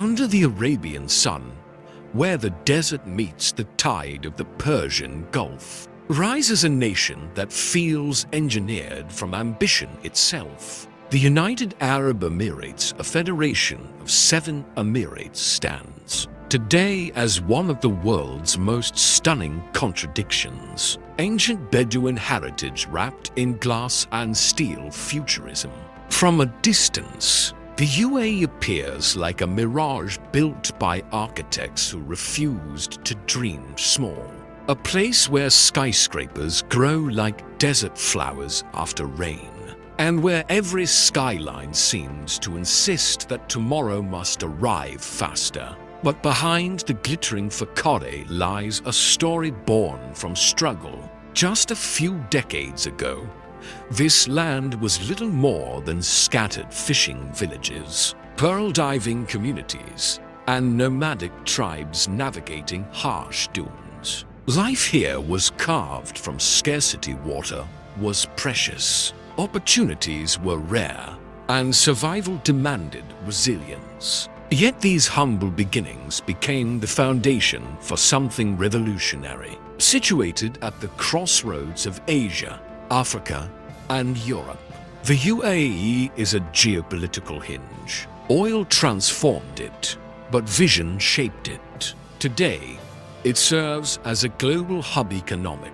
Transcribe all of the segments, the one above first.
Under the Arabian sun, where the desert meets the tide of the Persian Gulf, rises a nation that feels engineered from ambition itself. The United Arab Emirates, a federation of 7 emirates, stands today as one of the world's most stunning contradictions. Ancient Bedouin heritage wrapped in glass and steel futurism. From a distance, the UAE appears like a mirage built by architects who refused to dream small. A place where skyscrapers grow like desert flowers after rain, and where every skyline seems to insist that tomorrow must arrive faster. But behind the glittering facade lies a story born from struggle. Just a few decades ago, this land was little more than scattered fishing villages, pearl diving communities, and nomadic tribes navigating harsh dunes. Life here was carved from scarcity. Water was precious, opportunities were rare, and survival demanded resilience. Yet these humble beginnings became the foundation for something revolutionary. Situated at the crossroads of Asia, Africa, and Europe, the UAE is a geopolitical hinge. Oil transformed it, but vision shaped it. Today, it serves as a global hub, economic,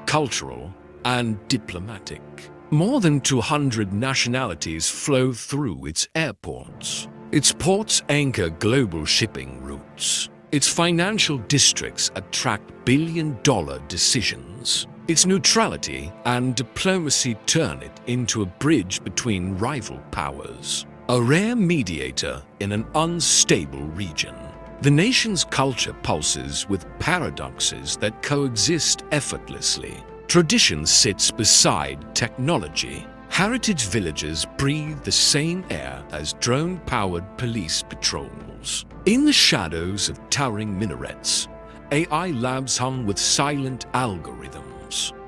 cultural, and diplomatic. More than 200 nationalities flow through its airports. Its ports anchor global shipping routes. Its financial districts attract billion-dollar decisions. Its neutrality and diplomacy turn it into a bridge between rival powers, a rare mediator in an unstable region. The nation's culture pulses with paradoxes that coexist effortlessly. Tradition sits beside technology. Heritage villages breathe the same air as drone-powered police patrols. In the shadows of towering minarets, AI labs hum with silent algorithms.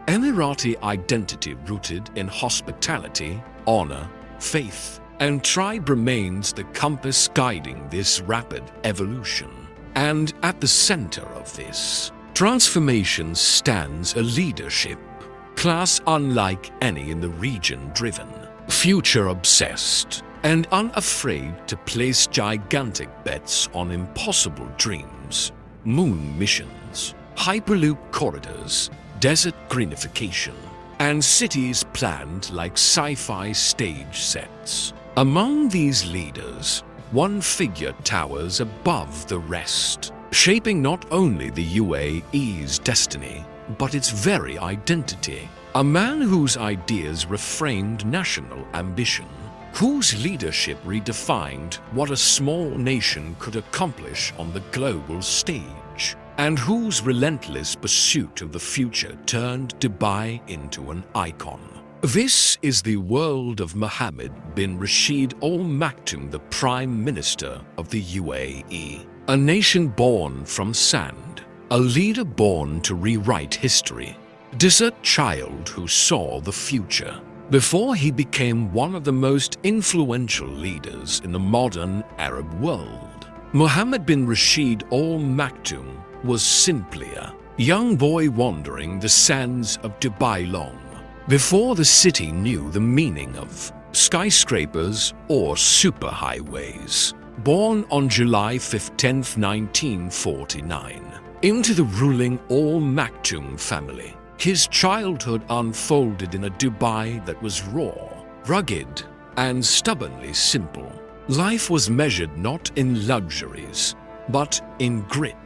Emirati identity rooted in hospitality, honor, faith, and tribe remains the compass guiding this rapid evolution. And at the center of this transformation stands a leadership class unlike any in the region, driven, future-obsessed, and unafraid to place gigantic bets on impossible dreams, moon missions, hyperloop corridors, desert greenification, and cities planned like sci-fi stage sets. Among these leaders, one figure towers above the rest, shaping not only the UAE's destiny, but its very identity. A man whose ideas reframed national ambition, whose leadership redefined what a small nation could accomplish on the global stage, and whose relentless pursuit of the future turned Dubai into an icon. This is the world of Mohammed bin Rashid Al Maktoum, the Prime Minister of the UAE. A nation born from sand, a leader born to rewrite history, desert child who saw the future. Before he became one of the most influential leaders in the modern Arab world, Mohammed bin Rashid Al Maktoum was simply a young boy wandering the sands of Dubai long before the city knew the meaning of skyscrapers or superhighways. Born on July 15, 1949, into the ruling Al Maktoum family, his childhood unfolded in a Dubai that was raw, rugged, and stubbornly simple. Life was measured not in luxuries, but in grit.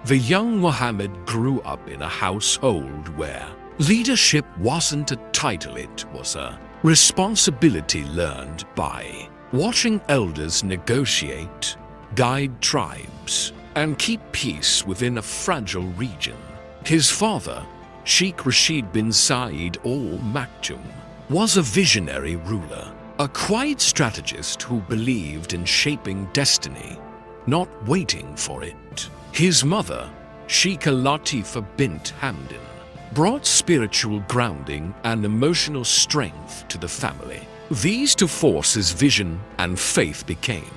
The young Mohammed grew up in a household where leadership wasn't a title, it was a responsibility learned by watching elders negotiate, guide tribes, and keep peace within a fragile region. His father, Sheikh Rashid bin Saeed Al Maktoum, was a visionary ruler, a quiet strategist who believed in shaping destiny, not waiting for it. His mother, Sheikha Latifa bint Hamdan, brought spiritual grounding and emotional strength to the family. These two forces, vision and faith, became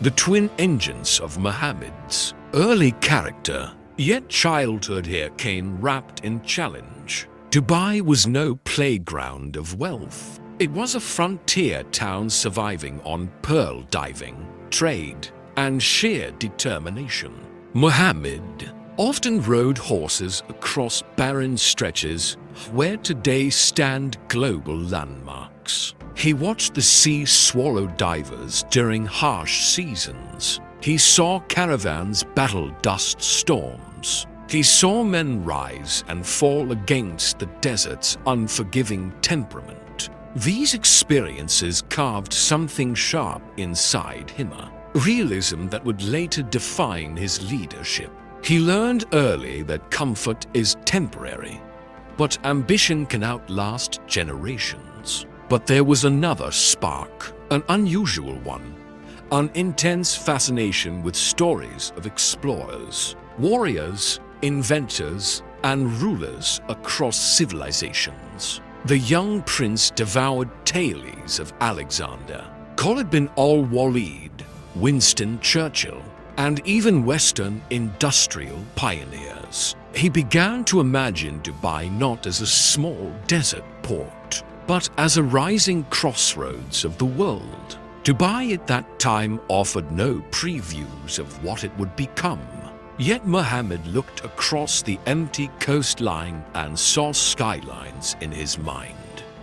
the twin engines of Muhammad's early character. Yet childhood here came wrapped in challenge. Dubai was no playground of wealth. It was a frontier town surviving on pearl diving, trade, and sheer determination. Muhammad often rode horses across barren stretches where today stand global landmarks. He watched the sea swallow divers during harsh seasons. He saw caravans battle dust storms. He saw men rise and fall against the desert's unforgiving temperament. These experiences carved something sharp inside him, a realism that would later define his leadership. He learned early that comfort is temporary, but ambition can outlast generations. But there was another spark, an unusual one, an intense fascination with stories of explorers, warriors, inventors, and rulers across civilizations. The young prince devoured tales of Alexander, Khalid bin al-Walid, Winston Churchill, and even Western industrial pioneers. He began to imagine Dubai not as a small desert port, but as a rising crossroads of the world. Dubai at that time offered no previews of what it would become. Yet Muhammad looked across the empty coastline and saw skylines in his mind.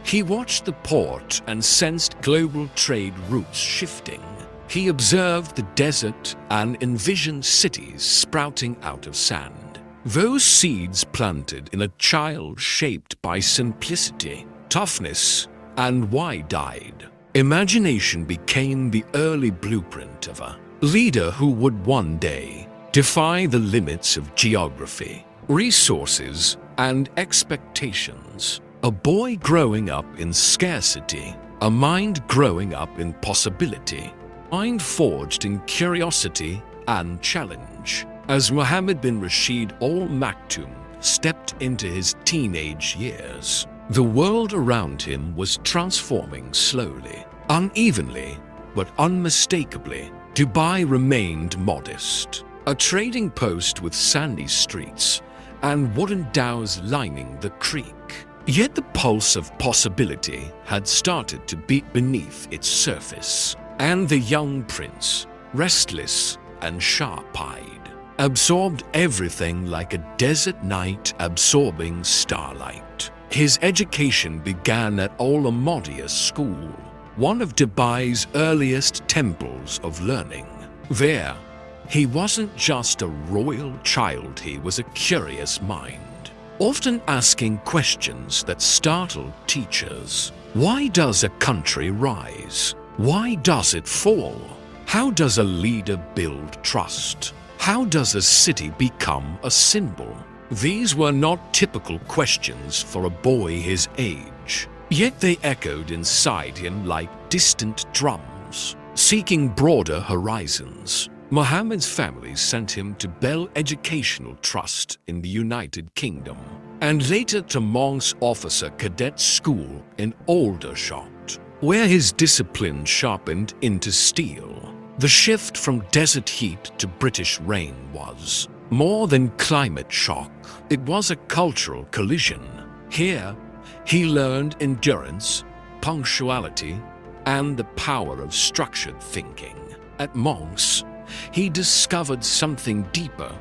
He watched the port and sensed global trade routes shifting. He observed the desert and envisioned cities sprouting out of sand. Those seeds planted in a child shaped by simplicity, toughness, and wide-eyed imagination became the early blueprint of a leader who would one day defy the limits of geography, resources, and expectations. A boy growing up in scarcity, a mind growing up in possibility, mind forged in curiosity and challenge. As Muhammad bin Rashid Al Maktoum stepped into his teenage years, the world around him was transforming slowly, unevenly, but unmistakably. Dubai remained modest, a trading post with sandy streets and wooden dhows lining the creek. Yet the pulse of possibility had started to beat beneath its surface, and the young prince, restless and sharp-eyed, absorbed everything like a desert night absorbing starlight. His education began at Al Ahmadiyya School, one of Dubai's earliest temples of learning. There, he wasn't just a royal child, he was a curious mind, often asking questions that startled teachers. Why does a country rise? Why does it fall? How does a leader build trust? How does a city become a symbol? These were not typical questions for a boy his age, yet they echoed inside him like distant drums, seeking broader horizons. Muhammad's family sent him to Bell Educational Trust in the United Kingdom, and later to Monk's Officer Cadet School in Aldershot, where his discipline sharpened into steel. The shift from desert heat to British rain was more than climate shock. It was a cultural collision. Here, he learned endurance, punctuality, and the power of structured thinking. At Monk's, he discovered something deeper,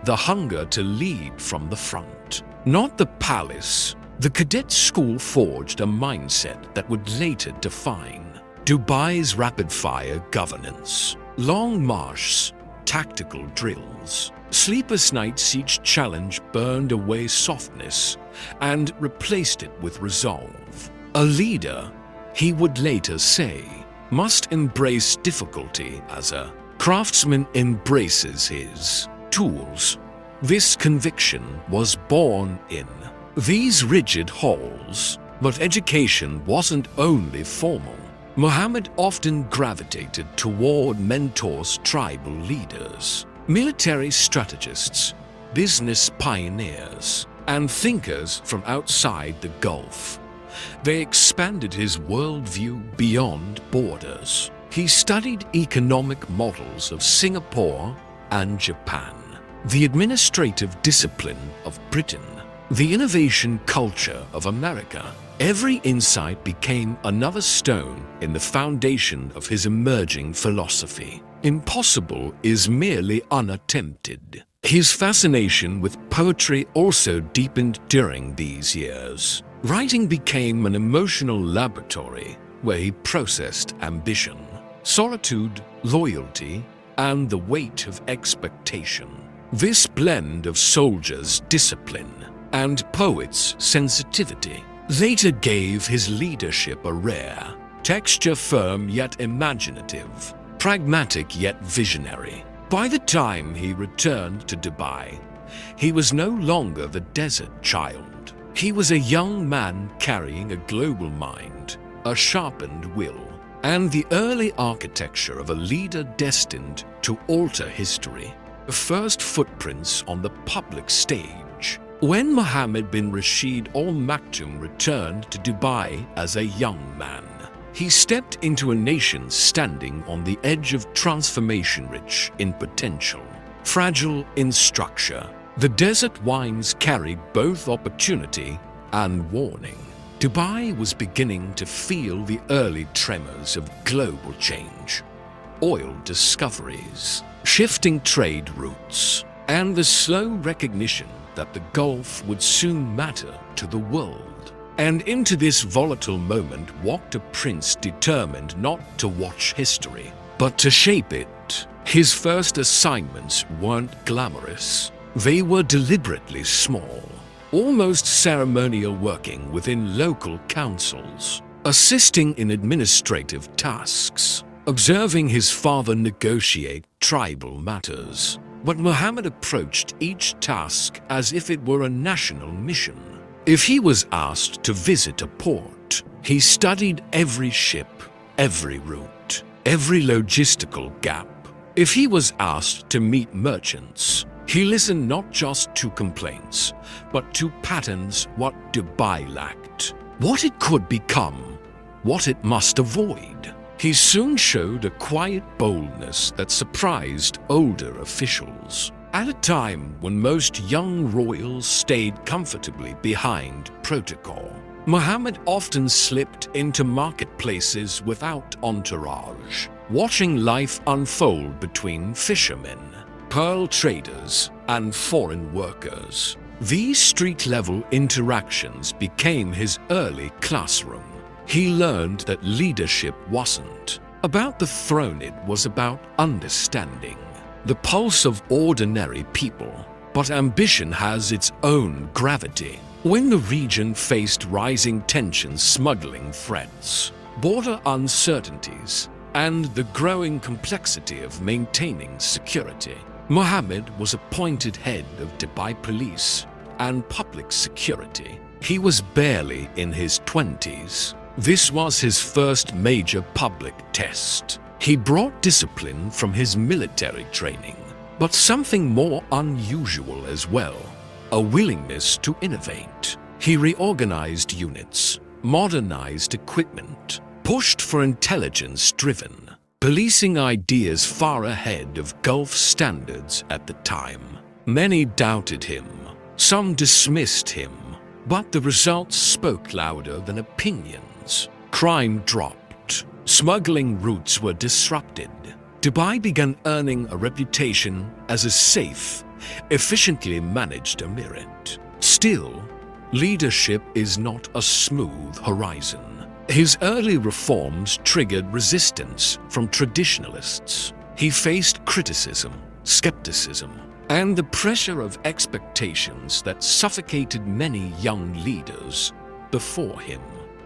the hunger to lead from the front, not the palace. The cadet school forged a mindset that would later define Dubai's rapid-fire governance. Long marches, tactical drills, sleepless nights. Each challenge burned away softness and replaced it with resolve. A leader, he would later say, must embrace difficulty as a craftsman embraces his tools. This conviction was born in these rigid halls, but education wasn't only formal. Muhammad often gravitated toward mentors, tribal leaders, military strategists, business pioneers, and thinkers from outside the Gulf. They expanded his worldview beyond borders. He studied economic models of Singapore and Japan, the administrative discipline of Britain, the innovation culture of America. Every insight became another stone in the foundation of his emerging philosophy. Impossible is merely unattempted. His fascination with poetry also deepened during these years. Writing became an emotional laboratory where he processed ambition, solitude, loyalty, and the weight of expectation. This blend of soldiers' discipline and poets' sensitivity later gave his leadership a rare, texture-firm yet imaginative, pragmatic yet visionary. By the time he returned to Dubai, he was no longer the desert child. He was a young man carrying a global mind, a sharpened will, and the early architecture of a leader destined to alter history. The first footprints on the public stage. When Mohammed bin Rashid Al Maktoum returned to Dubai as a young man, he stepped into a nation standing on the edge of transformation, rich in potential, fragile in structure. The desert winds carried both opportunity and warning. Dubai was beginning to feel the early tremors of global change. Oil discoveries, shifting trade routes, and the slow recognition that the Gulf would soon matter to the world. And into this volatile moment walked a prince determined not to watch history, but to shape it. His first assignments weren't glamorous. They were deliberately small, almost ceremonial, working within local councils, assisting in administrative tasks, observing his father negotiate tribal matters. But Muhammad approached each task as if it were a national mission. If he was asked to visit a port, he studied every ship, every route, every logistical gap. If he was asked to meet merchants, he listened not just to complaints, but to patterns, what Dubai lacked, what it could become, what it must avoid. He soon showed a quiet boldness that surprised older officials. At a time when most young royals stayed comfortably behind protocol, Muhammad often slipped into marketplaces without entourage, watching life unfold between fishermen, pearl traders, and foreign workers. These street-level interactions became his early classroom. He learned that leadership wasn't about the throne, it was about understanding the pulse of ordinary people. But ambition has its own gravity. When the region faced rising tensions, smuggling threats, border uncertainties, and the growing complexity of maintaining security, Mohammed was appointed head of Dubai Police and Public Security. He was barely in his 20s. This was his first major public test. He brought discipline from his military training, but something more unusual as well, a willingness to innovate. He reorganized units, modernized equipment, pushed for intelligence-driven, policing ideas far ahead of Gulf standards at the time. Many doubted him, some dismissed him, but the results spoke louder than opinions. Crime dropped, smuggling routes were disrupted. Dubai began earning a reputation as a safe, efficiently managed emirate. Still, leadership is not a smooth horizon. His early reforms triggered resistance from traditionalists. He faced criticism, skepticism, and the pressure of expectations that suffocated many young leaders before him.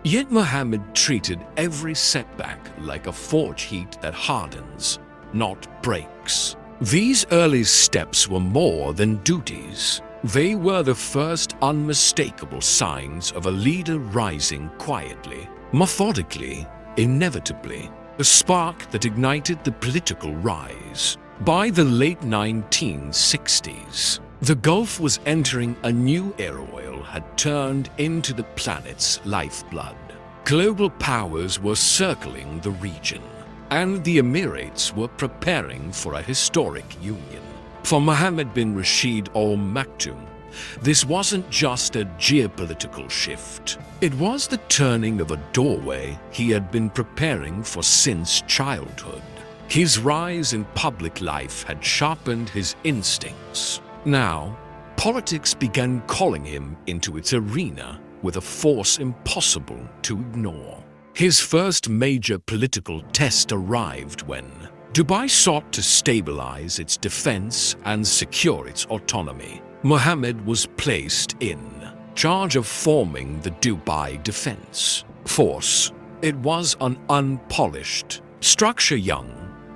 Yet Muhammad treated every setback like a forge heat that hardens, not breaks. These early steps were more than duties. They were the first unmistakable signs of a leader rising quietly, methodically, inevitably, a spark that ignited the political rise. By the late 1960s, the Gulf was entering a new era. Oil had turned into the planet's lifeblood. Global powers were circling the region, and the Emirates were preparing for a historic union. For Mohammed bin Rashid Al Maktoum, this wasn't just a geopolitical shift. It was the turning of a doorway he had been preparing for since childhood. His rise in public life had sharpened his instincts. Now, politics began calling him into its arena with a force impossible to ignore. His first major political test arrived when Dubai sought to stabilize its defense and secure its autonomy. Mohammed was placed in charge of forming the Dubai Defense Force. It was an unpolished structure, young,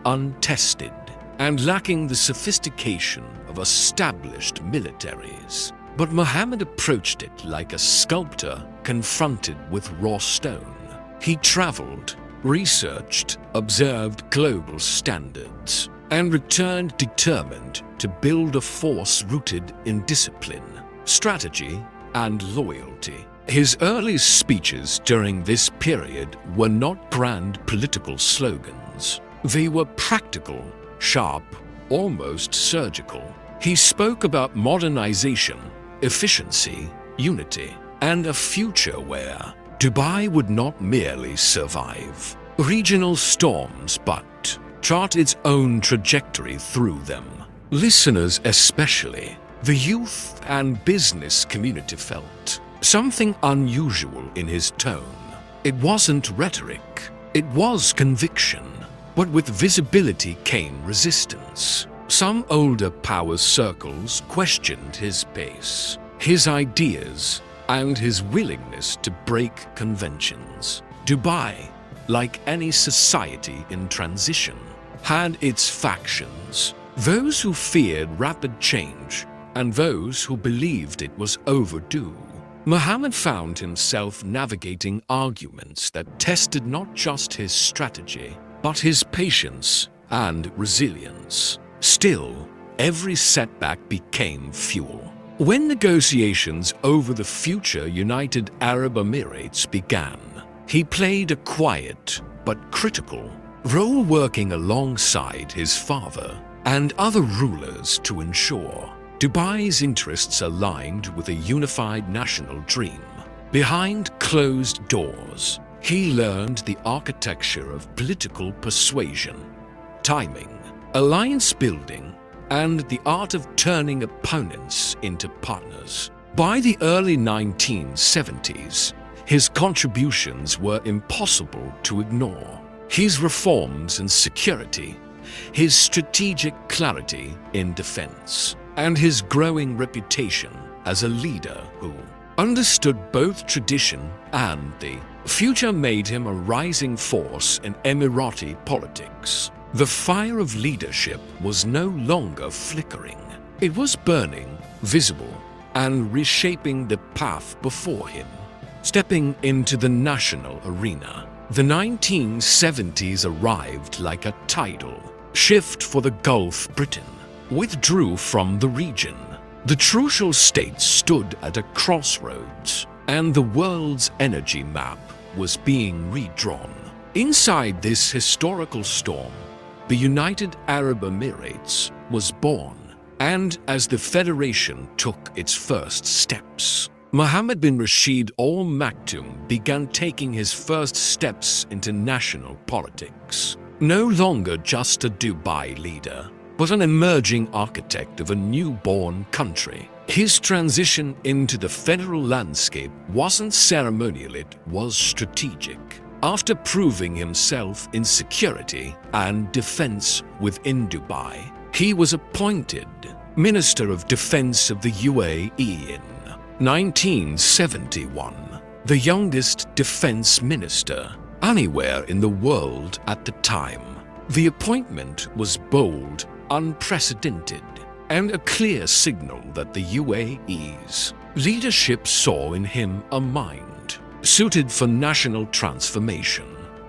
untested, and lacking the sophistication of established militaries. But Mohammed approached it like a sculptor confronted with raw stone. He traveled, researched, observed global standards, and returned determined to build a force rooted in discipline, strategy, and loyalty. His early speeches during this period were not grand political slogans. They were practical, sharp, almost surgical. He spoke about modernization, efficiency, unity, and a future where Dubai would not merely survive regional storms but chart its own trajectory through them. Listeners, especially the youth and business community, felt something unusual in his tone. It wasn't rhetoric, it was conviction. But with visibility came resistance. Some older power circles questioned his pace, his ideas, and his willingness to break conventions. Dubai, like any society in transition, had its factions, those who feared rapid change and those who believed it was overdue. Mohammed found himself navigating arguments that tested not just his strategy, but his patience and resilience. Still, every setback became fuel. When negotiations over the future United Arab Emirates began, he played a quiet but critical role, working alongside his father and other rulers to ensure Dubai's interests aligned with a unified national dream. Behind closed doors, he learned the architecture of political persuasion, timing, alliance building, and the art of turning opponents into partners. By the early 1970s, his contributions were impossible to ignore. His reforms in security, his strategic clarity in defense, and his growing reputation as a leader who understood both tradition and the future made him a rising force in Emirati politics. The fire of leadership was no longer flickering. It was burning, visible, and reshaping the path before him. Stepping into the national arena, the 1970s arrived like a tidal shift for the Gulf. Britain withdrew from the region. The trucial states stood at a crossroads, and the world's energy map was being redrawn. Inside this historical storm, the United Arab Emirates was born, and as the federation took its first steps, Mohammed bin Rashid Al Maktoum began taking his first steps into national politics. No longer just a Dubai leader, but an emerging architect of a newborn country. His transition into the federal landscape wasn't ceremonial, it was strategic. After proving himself in security and defense within Dubai, he was appointed Minister of Defense of the UAE in 1971, the youngest defense minister anywhere in the world at the time. The appointment was bold, unprecedented, and a clear signal that the UAE's leadership saw in him a mind suited for national transformation.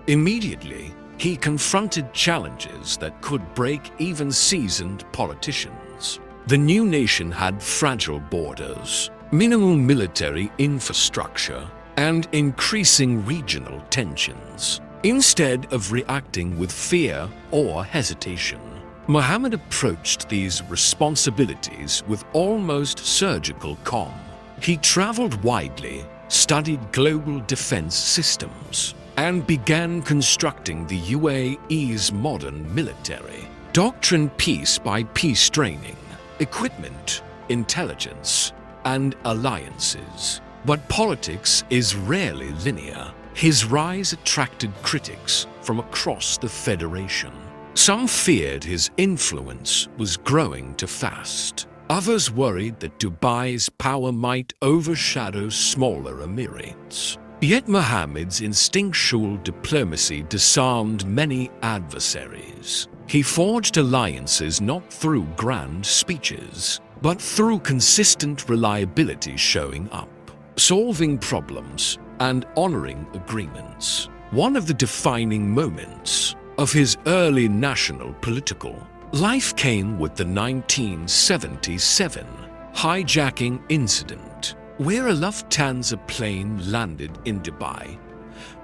Immediately, he confronted challenges that could break even seasoned politicians. The new nation had fragile borders, minimal military infrastructure, and increasing regional tensions. Instead of reacting with fear or hesitation, Muhammad approached these responsibilities with almost surgical calm. He traveled widely, studied global defense systems, and began constructing the UAE's modern military. Doctrine piece by piece training, equipment, intelligence, and alliances. But politics is rarely linear. His rise attracted critics from across the Federation. Some feared his influence was growing too fast. Others worried that Dubai's power might overshadow smaller emirates. Yet Muhammad's instinctual diplomacy disarmed many adversaries. He forged alliances not through grand speeches, but through consistent reliability, showing up, solving problems, and honoring agreements. One of the defining moments of his early national political life came with the 1977 hijacking incident, where a Lufthansa plane landed in Dubai.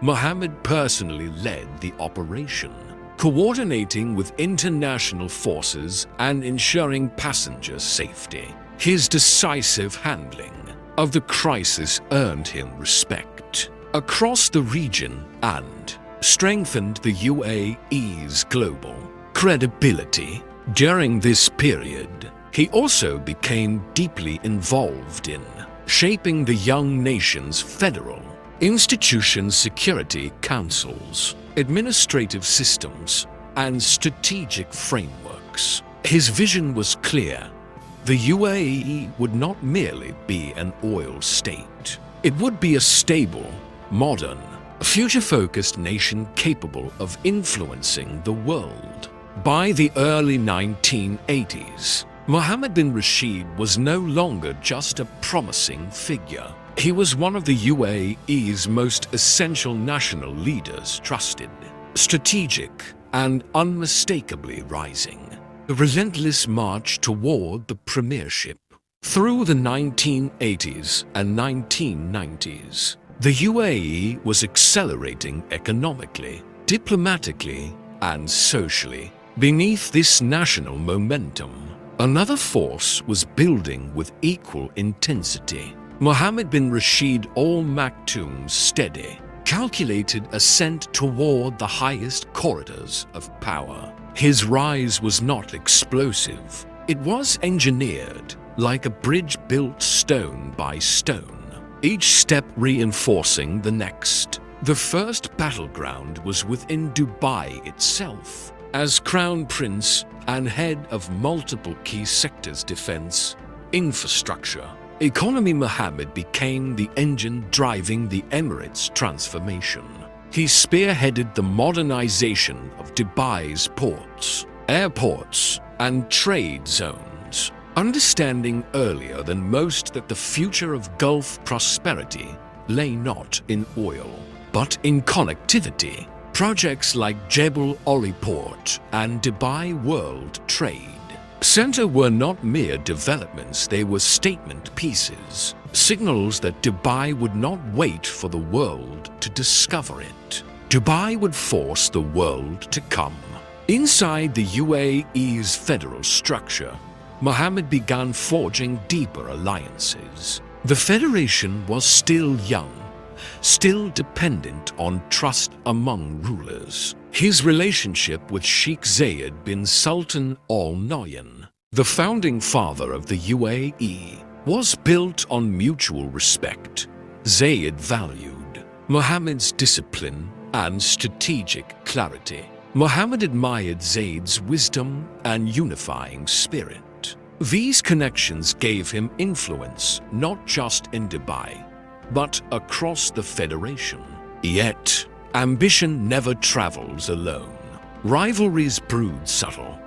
Muhammad personally led the operation, coordinating with international forces and ensuring passenger safety. His decisive handling of the crisis earned him respect across the region and strengthened the UAE's global credibility. During this period, he also became deeply involved in shaping the young nation's federal institutions, security councils, administrative systems, and strategic frameworks. His vision was clear. The UAE would not merely be an oil state. It would be a stable, modern, future-focused nation capable of influencing the world. By the early 1980s, Mohammed bin Rashid was no longer just a promising figure. He was one of the UAE's most essential national leaders, trusted, strategic, and unmistakably rising. The relentless march toward the premiership. Through the 1980s and 1990s, the UAE was accelerating economically, diplomatically, and socially. Beneath this national momentum, another force was building with equal intensity. Mohammed bin Rashid Al Maktoum's steady, calculated ascent toward the highest corridors of power. His rise was not explosive. It was engineered, like a bridge built stone by stone, each step reinforcing the next. The first battleground was within Dubai itself. As Crown Prince and head of multiple key sectors, defense, infrastructure, economy, Mohammed became the engine driving the Emirates' transformation. He spearheaded the modernization of Dubai's ports, airports, and trade zones, understanding earlier than most that the future of Gulf prosperity lay not in oil, but in connectivity. Projects like Jebel Ali Port and Dubai World Trade Center were not mere developments, they were statement pieces, signals that Dubai would not wait for the world to discover it. Dubai would force the world to come. Inside the UAE's federal structure, Mohammed began forging deeper alliances. The federation was still young, still dependent on trust among rulers. His relationship with Sheikh Zayed bin Sultan Al Nahyan, the founding father of the UAE, was built on mutual respect. Zayed valued Mohammed's discipline and strategic clarity. Mohammed admired Zayed's wisdom and unifying spirit. These connections gave him influence not just in Dubai, but across the Federation. Yet, ambition never travels alone. Rivalries brewed subtle,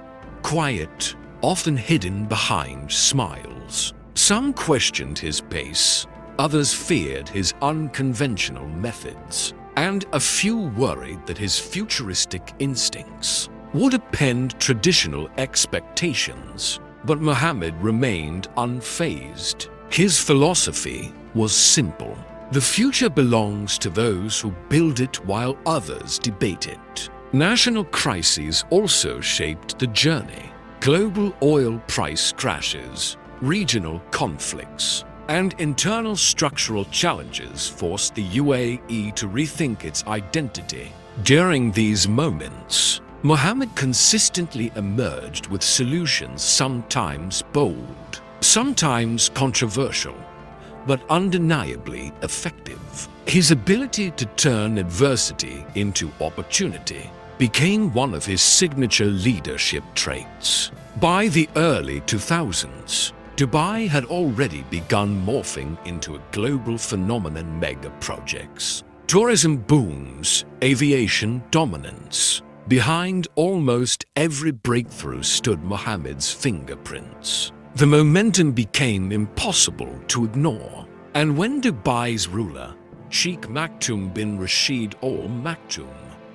quiet, often hidden behind smiles. Some questioned his pace, others feared his unconventional methods, and a few worried that his futuristic instincts would upend traditional expectations. But Mohammed remained unfazed. His philosophy was simple: The future belongs to those who build it while others debate it. National crises also shaped the journey. Global oil price crashes, regional conflicts, and internal structural challenges forced the UAE to rethink its identity. During these moments, Mohammed consistently emerged with solutions sometimes bold, sometimes controversial, but undeniably effective. His ability to turn adversity into opportunity became one of his signature leadership traits. By the early 2000s, Dubai had already begun morphing into a global phenomenon. Mega projects, tourism booms, aviation dominance. Behind almost every breakthrough stood Mohammed's fingerprints. The momentum became impossible to ignore. And when Dubai's ruler, Sheikh Maktoum bin Rashid Al Maktoum,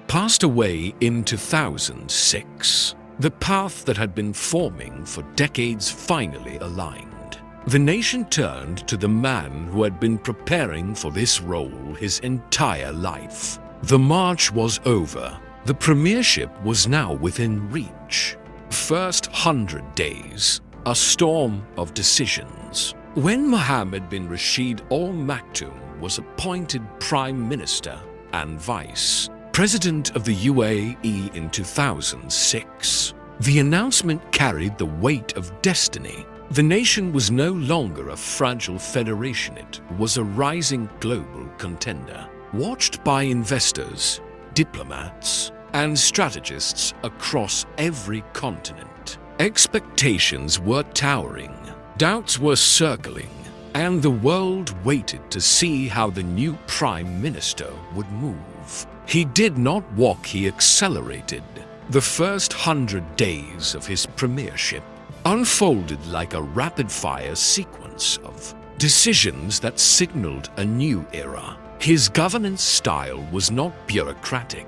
passed away in 2006, the path that had been forming for decades finally aligned. The nation turned to the man who had been preparing for this role his entire life. The march was over. The premiership was now within reach. First 100 days, a storm of decisions. When Mohammed bin Rashid Al Maktoum was appointed Prime Minister and Vice President of the UAE in 2006, the announcement carried the weight of destiny. The nation was no longer a fragile federation, it was a rising global contender, watched by investors, diplomats, and strategists across every continent. Expectations were towering, doubts were circling, and the world waited to see how the new Prime Minister would move. He did not walk, he accelerated. The first 100 days of his premiership unfolded like a rapid-fire sequence of decisions that signaled a new era. His governance style was not bureaucratic.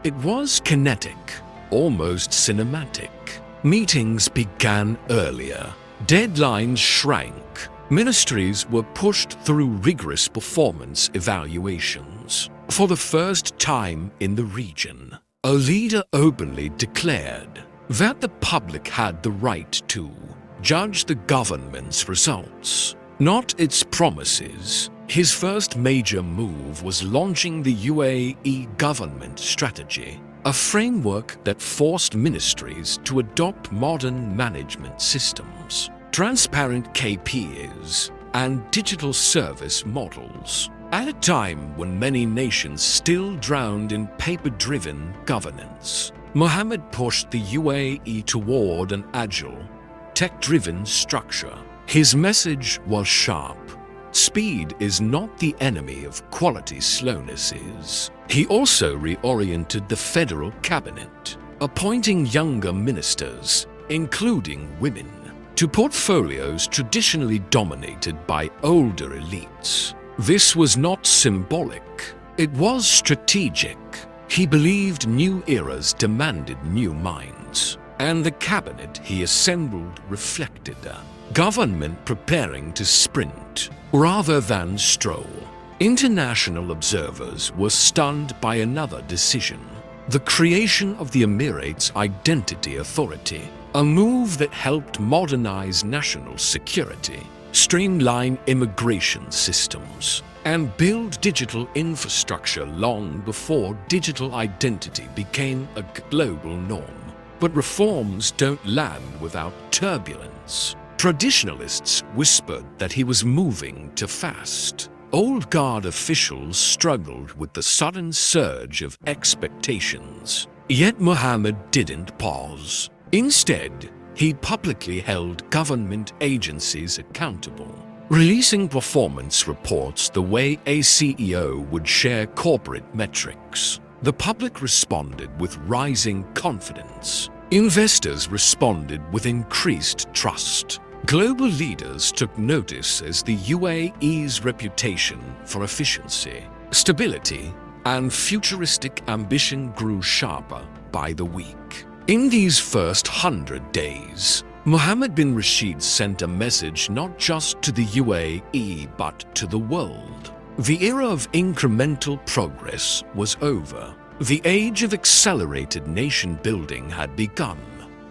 It was kinetic, almost cinematic. Meetings began earlier. Deadlines shrank. Ministries were pushed through rigorous performance evaluations. For the first time in the region, a leader openly declared that the public had the right to judge the government's results, not its promises. His first major move was launching the UAE government strategy, a framework that forced ministries to adopt modern management systems, transparent KPIs, and digital service models. At a time when many nations still drowned in paper-driven governance, Mohammed pushed the UAE toward an agile, tech-driven structure. His message was sharp. Speed is not the enemy of quality, slowness is. He also reoriented the federal cabinet, appointing younger ministers, including women, to portfolios traditionally dominated by older elites. This was not symbolic, it was strategic. He believed new eras demanded new minds, and the cabinet he assembled reflected a government preparing to sprint rather than stroll. International observers were stunned by another decision: the creation of the Emirates Identity Authority, a move that helped modernize national security, streamline immigration systems, and build digital infrastructure long before digital identity became a global norm. But reforms don't land without turbulence. Traditionalists whispered that he was moving too fast. Old guard officials struggled with the sudden surge of expectations. Yet Mohammed didn't pause. Instead, he publicly held government agencies accountable, releasing performance reports the way a CEO would share corporate metrics. The public responded with rising confidence. Investors responded with increased trust. Global leaders took notice as the UAE's reputation for efficiency, stability, and futuristic ambition grew sharper by the week. In these first 100 days, Mohammed bin Rashid sent a message not just to the UAE but to the world. The era of incremental progress was over. The age of accelerated nation building had begun,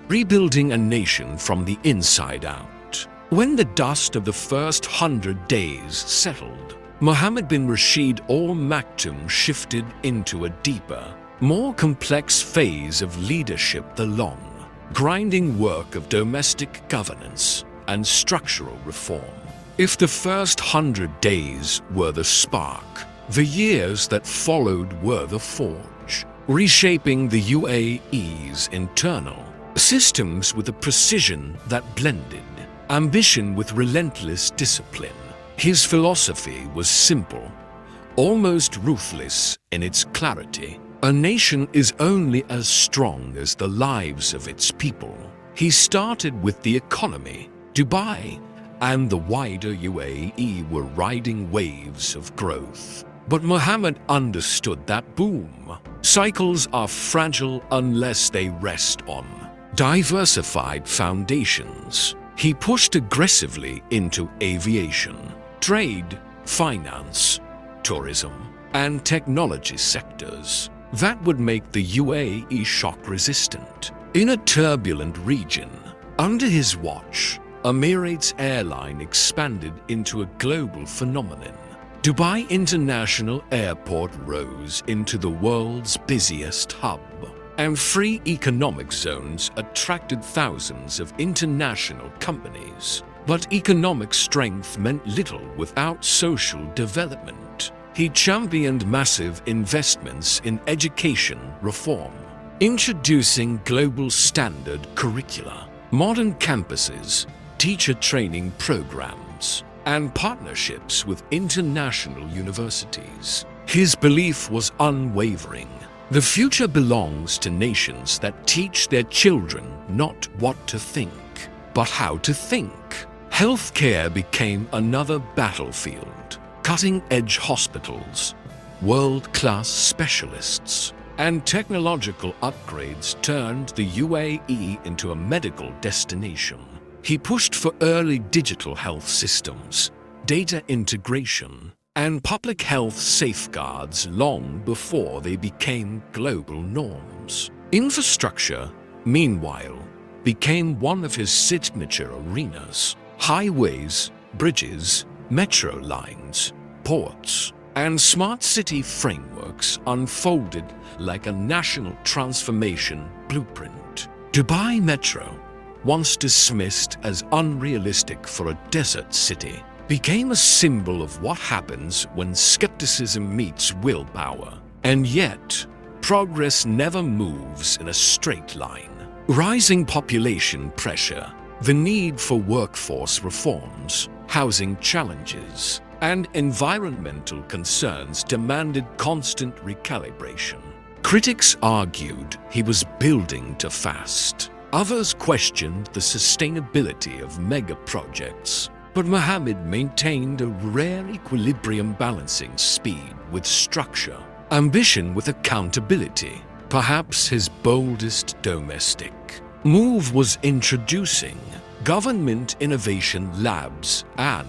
rebuilding a nation from the inside out. When the dust of the first 100 days settled, Mohammed bin Rashid Al Maktoum shifted into a deeper, more complex phase of leadership: the long, grinding work of domestic governance and structural reform. If the first 100 days were the spark, the years that followed were the forge, reshaping the UAE's internal systems with a precision that blended ambition with relentless discipline. His philosophy was simple, almost ruthless in its clarity. A nation is only as strong as the lives of its people. He started with the economy. Dubai and the wider UAE were riding waves of growth. But Mohammed understood that boom cycles are fragile unless they rest on diversified foundations. He pushed aggressively into aviation, trade, finance, tourism, and technology sectors that would make the UAE shock-resistant. In a turbulent region, under his watch, Emirates Airline expanded into a global phenomenon. Dubai International Airport rose into the world's busiest hub, and free economic zones attracted thousands of international companies. But economic strength meant little without social development. He championed massive investments in education reform, introducing global standard curricula, modern campuses, teacher training programs, and partnerships with international universities. His belief was unwavering. The future belongs to nations that teach their children not what to think, but how to think. Healthcare became another battlefield. Cutting-edge hospitals, world-class specialists, and technological upgrades turned the UAE into a medical destination. He pushed for early digital health systems, data integration, and public health safeguards long before they became global norms. Infrastructure, meanwhile, became one of his signature arenas. Highways, bridges, metro lines, ports, and smart city frameworks unfolded like a national transformation blueprint. Dubai Metro, once dismissed as unrealistic for a desert city, became a symbol of what happens when skepticism meets willpower. And yet, progress never moves in a straight line. Rising population pressure, the need for workforce reforms, housing challenges, and environmental concerns demanded constant recalibration. Critics argued he was building too fast. Others questioned the sustainability of mega projects. But Mohammed maintained a rare equilibrium, balancing speed with structure, ambition with accountability. Perhaps his boldest domestic move was introducing government innovation labs and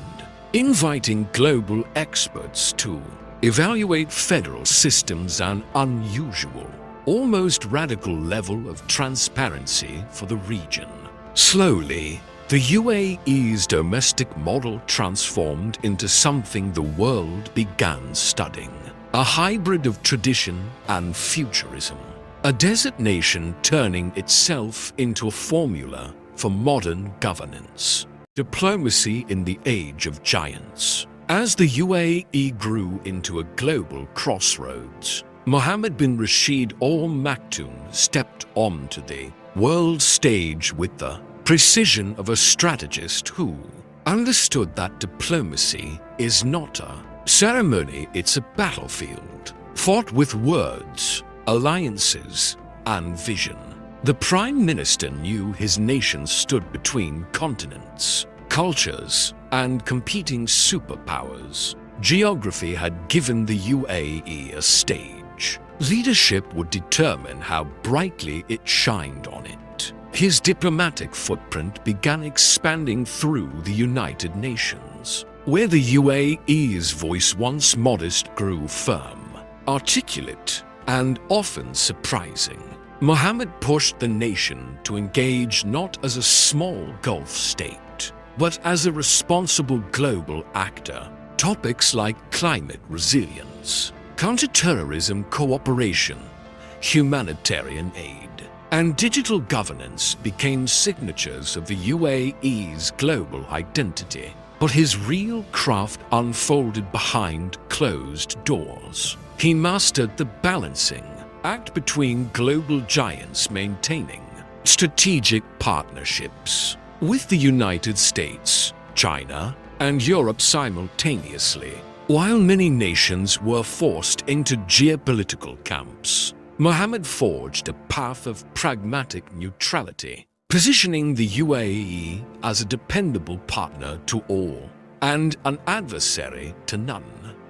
inviting global experts to evaluate federal systems, an unusual, almost radical level of transparency for the region. Slowly, the UAE's domestic model transformed into something the world began studying, a hybrid of tradition and futurism, a desert nation turning itself into a formula for modern governance. Diplomacy in the age of giants. As the UAE grew into a global crossroads, Mohammed bin Rashid Al Maktoum stepped onto the world stage with the precision of a strategist who understood that diplomacy is not a ceremony, it's a battlefield, fought with words, alliances, and vision. The Prime Minister knew his nation stood between continents, cultures, and competing superpowers. Geography had given the UAE a stage. Leadership would determine how brightly it shined on it. His diplomatic footprint began expanding through the United Nations, where the UAE's voice, once modest, grew firm, articulate, and often surprising. Mohammed pushed the nation to engage not as a small Gulf state, but as a responsible global actor. Topics like climate resilience, counterterrorism cooperation, humanitarian aid, and digital governance became signatures of the UAE's global identity. But his real craft unfolded behind closed doors. He mastered the balancing act between global giants maintaining strategic partnerships with the United States, China, and Europe simultaneously. While many nations were forced into geopolitical camps, Mohammed forged a path of pragmatic neutrality, positioning the UAE as a dependable partner to all and an adversary to none.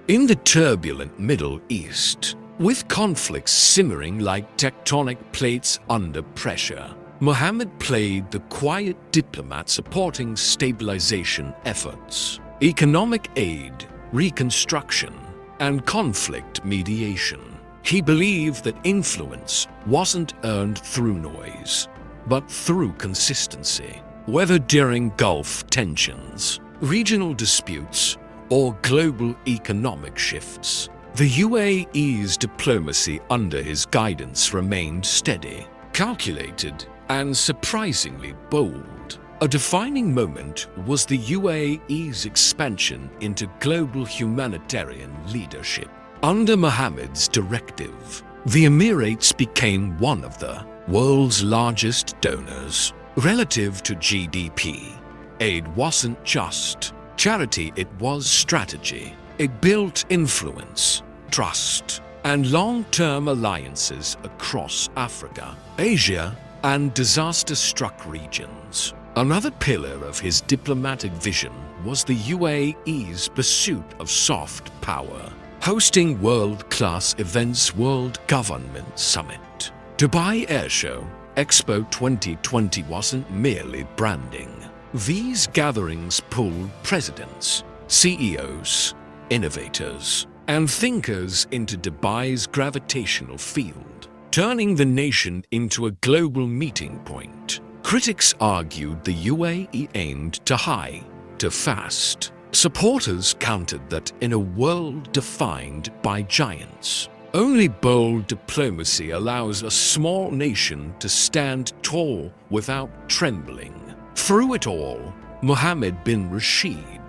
In the turbulent Middle East, with conflicts simmering like tectonic plates under pressure, Mohammed played the quiet diplomat supporting stabilization efforts, economic aid, reconstruction, and conflict mediation. He believed that influence wasn't earned through noise, but through consistency. Whether during Gulf tensions, regional disputes, or global economic shifts, the UAE's diplomacy under his guidance remained steady, calculated, and surprisingly bold. A defining moment was the UAE's expansion into global humanitarian leadership. Under Mohammed's directive, the Emirates became one of the world's largest donors. Relative to GDP, aid wasn't just charity, it was strategy. It built influence, trust, and long-term alliances across Africa, Asia, and disaster-struck regions. Another pillar of his diplomatic vision was the UAE's pursuit of soft power, hosting world-class events, World Government Summit, Dubai Airshow, Expo 2020 wasn't merely branding. These gatherings pulled presidents, CEOs, innovators, and thinkers into Dubai's gravitational field, turning the nation into a global meeting point. Critics argued the UAE aimed to high, to fast. Supporters countered that in a world defined by giants, only bold diplomacy allows a small nation to stand tall without trembling. Through it all, Mohammed bin Rashid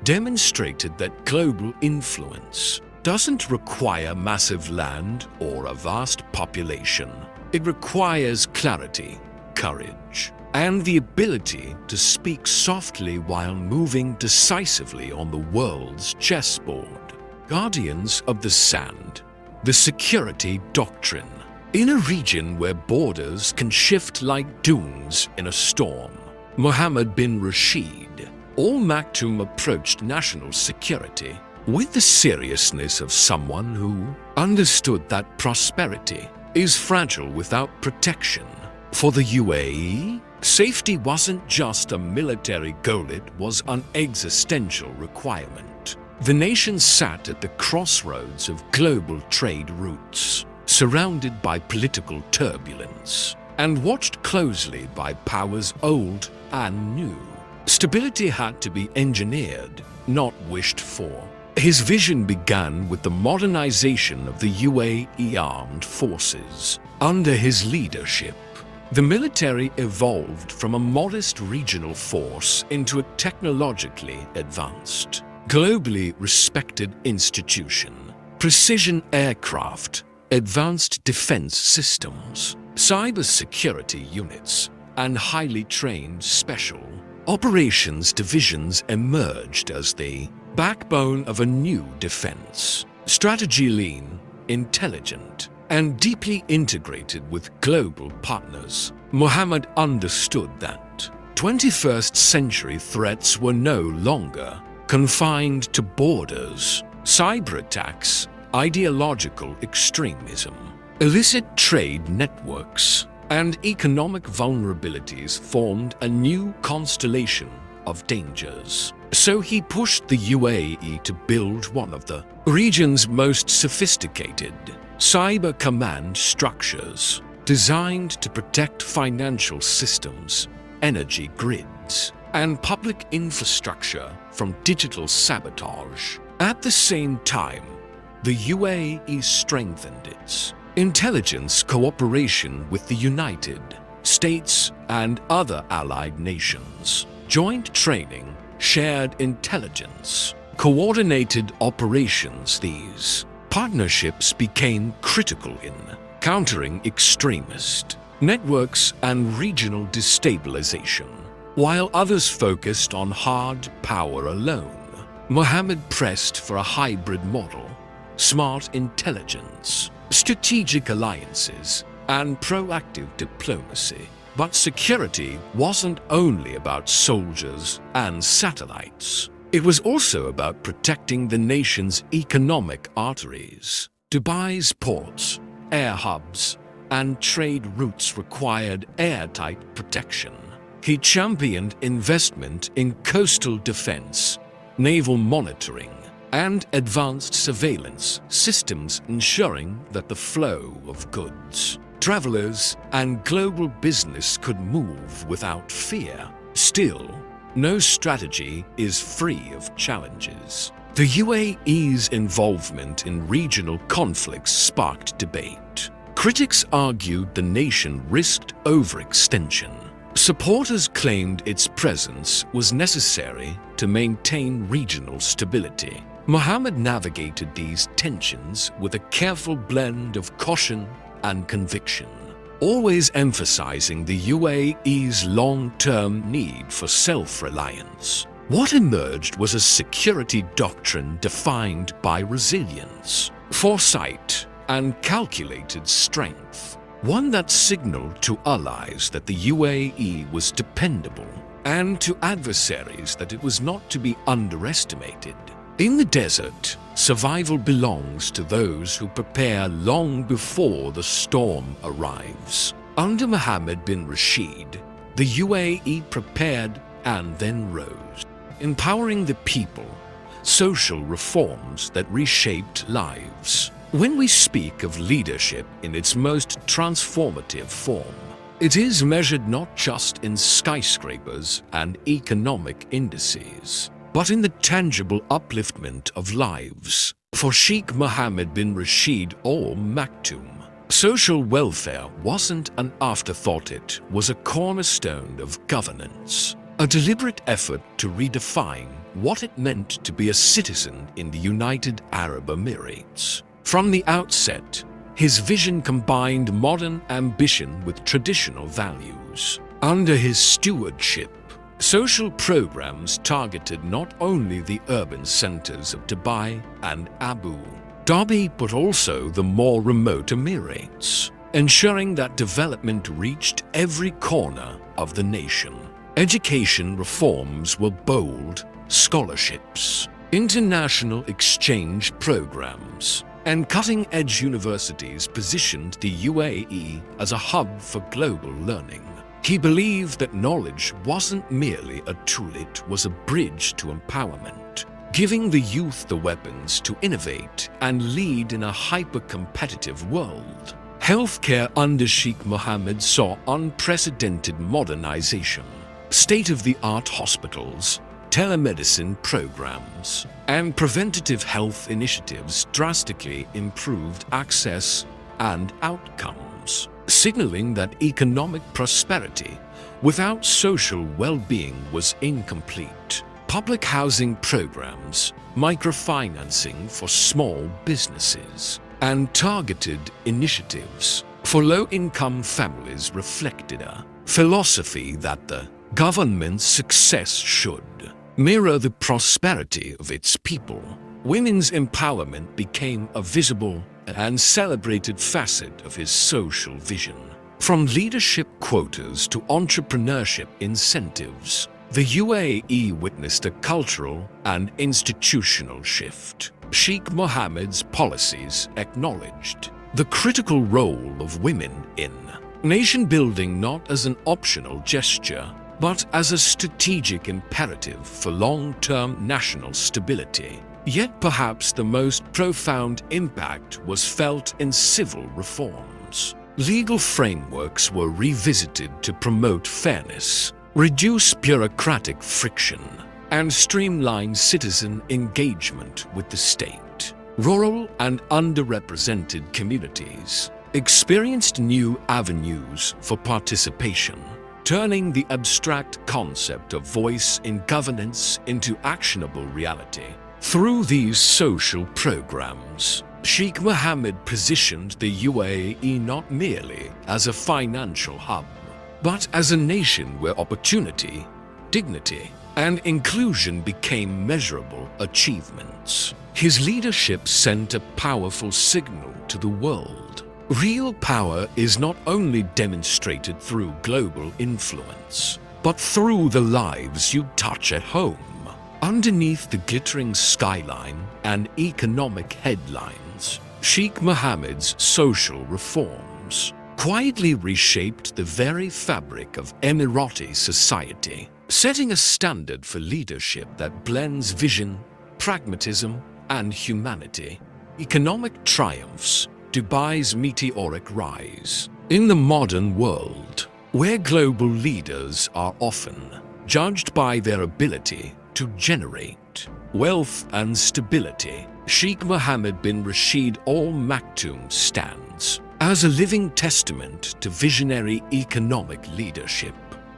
demonstrated that global influence doesn't require massive land or a vast population. It requires clarity, courage, and the ability to speak softly while moving decisively on the world's chessboard. Guardians of the Sand, the security doctrine. In a region where borders can shift like dunes in a storm, Mohammed bin Rashid Al Maktoum approached national security with the seriousness of someone who understood that prosperity is fragile without protection. For the UAE, safety wasn't just a military goal, it was an existential requirement. The nation sat at the crossroads of global trade routes, surrounded by political turbulence, and watched closely by powers old and new. Stability had to be engineered, not wished for. His vision began with the modernization of the UAE armed forces. Under his leadership, the military evolved from a modest regional force into a technologically advanced, globally respected institution. Precision aircraft, advanced defense systems, cybersecurity units, and highly trained special operations divisions emerged as the backbone of a new defense. Strategy lean, intelligent, and deeply integrated with global partners, Mohammed understood that 21st century threats were no longer confined to borders. Cyber attacks, ideological extremism, illicit trade networks, and economic vulnerabilities formed a new constellation of dangers. So he pushed the UAE to build one of the region's most sophisticated cyber command structures, designed to protect financial systems, energy grids, and public infrastructure from digital sabotage. At the same time, the UAE strengthened its intelligence cooperation with the United States and other allied nations. Joint training, shared intelligence, coordinated operations. These partnerships became critical in countering extremist networks and regional destabilization. While others focused on hard power alone, Mohammed pressed for a hybrid model: smart intelligence, strategic alliances, and proactive diplomacy. But security wasn't only about soldiers and satellites. It was also about protecting the nation's economic arteries. Dubai's ports, air hubs, and trade routes required airtight protection. He championed investment in coastal defense, naval monitoring, and advanced surveillance systems, ensuring that the flow of goods, travelers, and global business could move without fear. Still, no strategy is free of challenges. The UAE's involvement in regional conflicts sparked debate. Critics argued the nation risked overextension. Supporters claimed its presence was necessary to maintain regional stability. Mohammed navigated these tensions with a careful blend of caution and conviction, always emphasizing the UAE's long-term need for self-reliance. What emerged was a security doctrine defined by resilience, foresight, and calculated strength. One that signaled to allies that the UAE was dependable, and to adversaries that it was not to be underestimated. In the desert, survival belongs to those who prepare long before the storm arrives. Under Mohammed bin Rashid, the UAE prepared and then rose, empowering the people, social reforms that reshaped lives. When we speak of leadership in its most transformative form, it is measured not just in skyscrapers and economic indices, but in the tangible upliftment of lives. For Sheikh Mohammed bin Rashid Al Maktoum, social welfare wasn't an afterthought, it was a cornerstone of governance, a deliberate effort to redefine what it meant to be a citizen in the United Arab Emirates. From the outset, his vision combined modern ambition with traditional values. Under his stewardship, social programs targeted not only the urban centers of Dubai and Abu Dhabi, but also the more remote Emirates, ensuring that development reached every corner of the nation. Education reforms were bold: scholarships, international exchange programs, and cutting-edge universities positioned the UAE as a hub for global learning. He believed that knowledge wasn't merely a tool, it was a bridge to empowerment, giving the youth the weapons to innovate and lead in a hyper-competitive world. Healthcare under Sheikh Mohammed saw unprecedented modernization. State-of-the-art hospitals, telemedicine programs, and preventative health initiatives drastically improved access and outcomes, signaling that economic prosperity without social well-being was incomplete. Public housing programs, microfinancing for small businesses, and targeted initiatives for low-income families reflected a philosophy that the government's success should mirror the prosperity of its people. Women's empowerment became a visible and celebrated facet of his social vision. From leadership quotas to entrepreneurship incentives, the UAE witnessed a cultural and institutional shift. Sheikh Mohammed's policies acknowledged the critical role of women in nation building, not as an optional gesture, but as a strategic imperative for long-term national stability. Yet perhaps the most profound impact was felt in civil reforms. Legal frameworks were revisited to promote fairness, reduce bureaucratic friction, and streamline citizen engagement with the state. Rural and underrepresented communities experienced new avenues for participation, turning the abstract concept of voice in governance into actionable reality. Through these social programs, Sheikh Mohammed positioned the UAE not merely as a financial hub, but as a nation where opportunity, dignity, and inclusion became measurable achievements. His leadership sent a powerful signal to the world. Real power is not only demonstrated through global influence, but through the lives you touch at home. Underneath the glittering skyline and economic headlines, Sheikh Mohammed's social reforms quietly reshaped the very fabric of Emirati society, setting a standard for leadership that blends vision, pragmatism, and humanity. Economic triumphs, Dubai's meteoric rise. In the modern world, where global leaders are often judged by their ability to generate wealth and stability, Sheikh Mohammed bin Rashid Al Maktoum stands as a living testament to visionary economic leadership.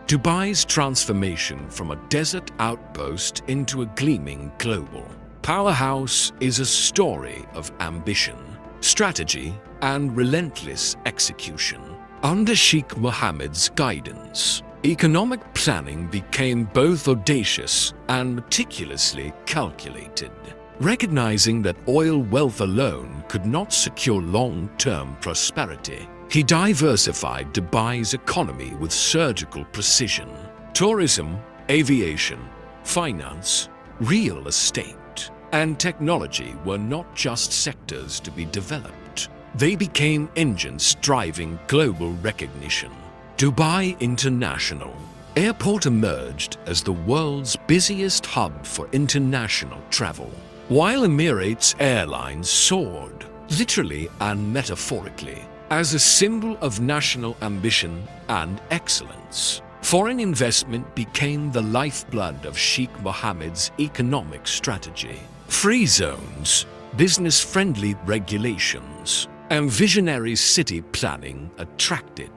Dubai's transformation from a desert outpost into a gleaming global powerhouse is a story of ambition, strategy, and relentless execution. Under Sheikh Mohammed's guidance, economic planning became both audacious and meticulously calculated. Recognizing that oil wealth alone could not secure long-term prosperity, he diversified Dubai's economy with surgical precision. Tourism, aviation, finance, real estate, and technology were not just sectors to be developed. They became engines driving global recognition. Dubai International Airport emerged as the world's busiest hub for international travel, while Emirates Airlines soared, literally and metaphorically, as a symbol of national ambition and excellence. Foreign investment became the lifeblood of Sheikh Mohammed's economic strategy. Free zones, business-friendly regulations, and visionary city planning attracted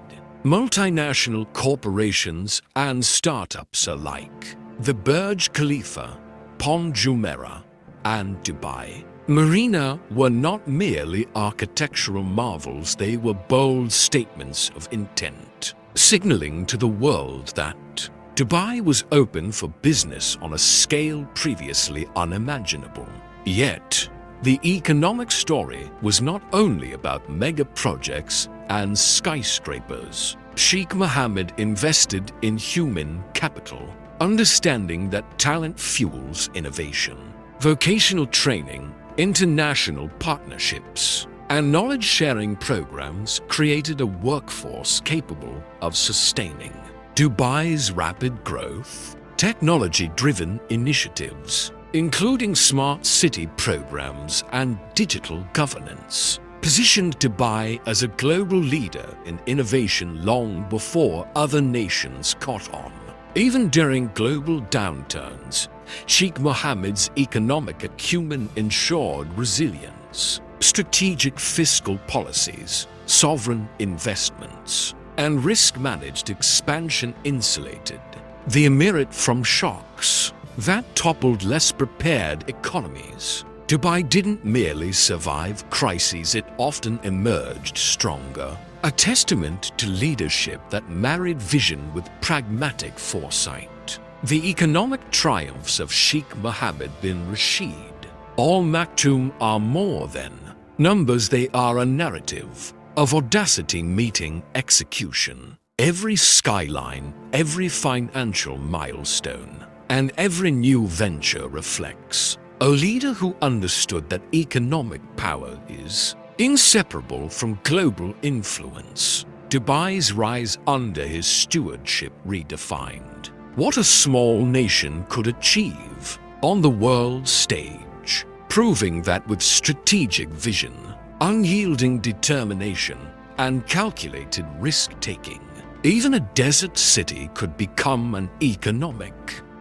multinational corporations and startups alike. The Burj Khalifa, Pont Jumeirah, and Dubai Marina were not merely architectural marvels, they were bold statements of intent, signaling to the world that Dubai was open for business on a scale previously unimaginable. Yet, the economic story was not only about mega projects and skyscrapers. Sheikh Mohammed invested in human capital, understanding that talent fuels innovation. Vocational training, international partnerships, and knowledge-sharing programs created a workforce capable of sustaining Dubai's rapid growth. Technology-driven initiatives, including smart city programs and digital governance, positioned Dubai as a global leader in innovation long before other nations caught on. Even during global downturns, Sheikh Mohammed's economic acumen ensured resilience. Strategic fiscal policies, sovereign investments, and risk-managed expansion insulated the emirate from shocks that toppled less prepared economies. Dubai didn't merely survive crises, it often emerged stronger. A testament to leadership that married vision with pragmatic foresight. The economic triumphs of Sheikh Mohammed bin Rashid Al Maktoum are more than numbers, they are a narrative of audacity meeting execution. Every skyline, every financial milestone, and every new venture reflects a leader who understood that economic power is inseparable from global influence. Dubai's rise under his stewardship redefined what a small nation could achieve on the world stage, proving that with strategic vision, unyielding determination, and calculated risk-taking, even a desert city could become an economic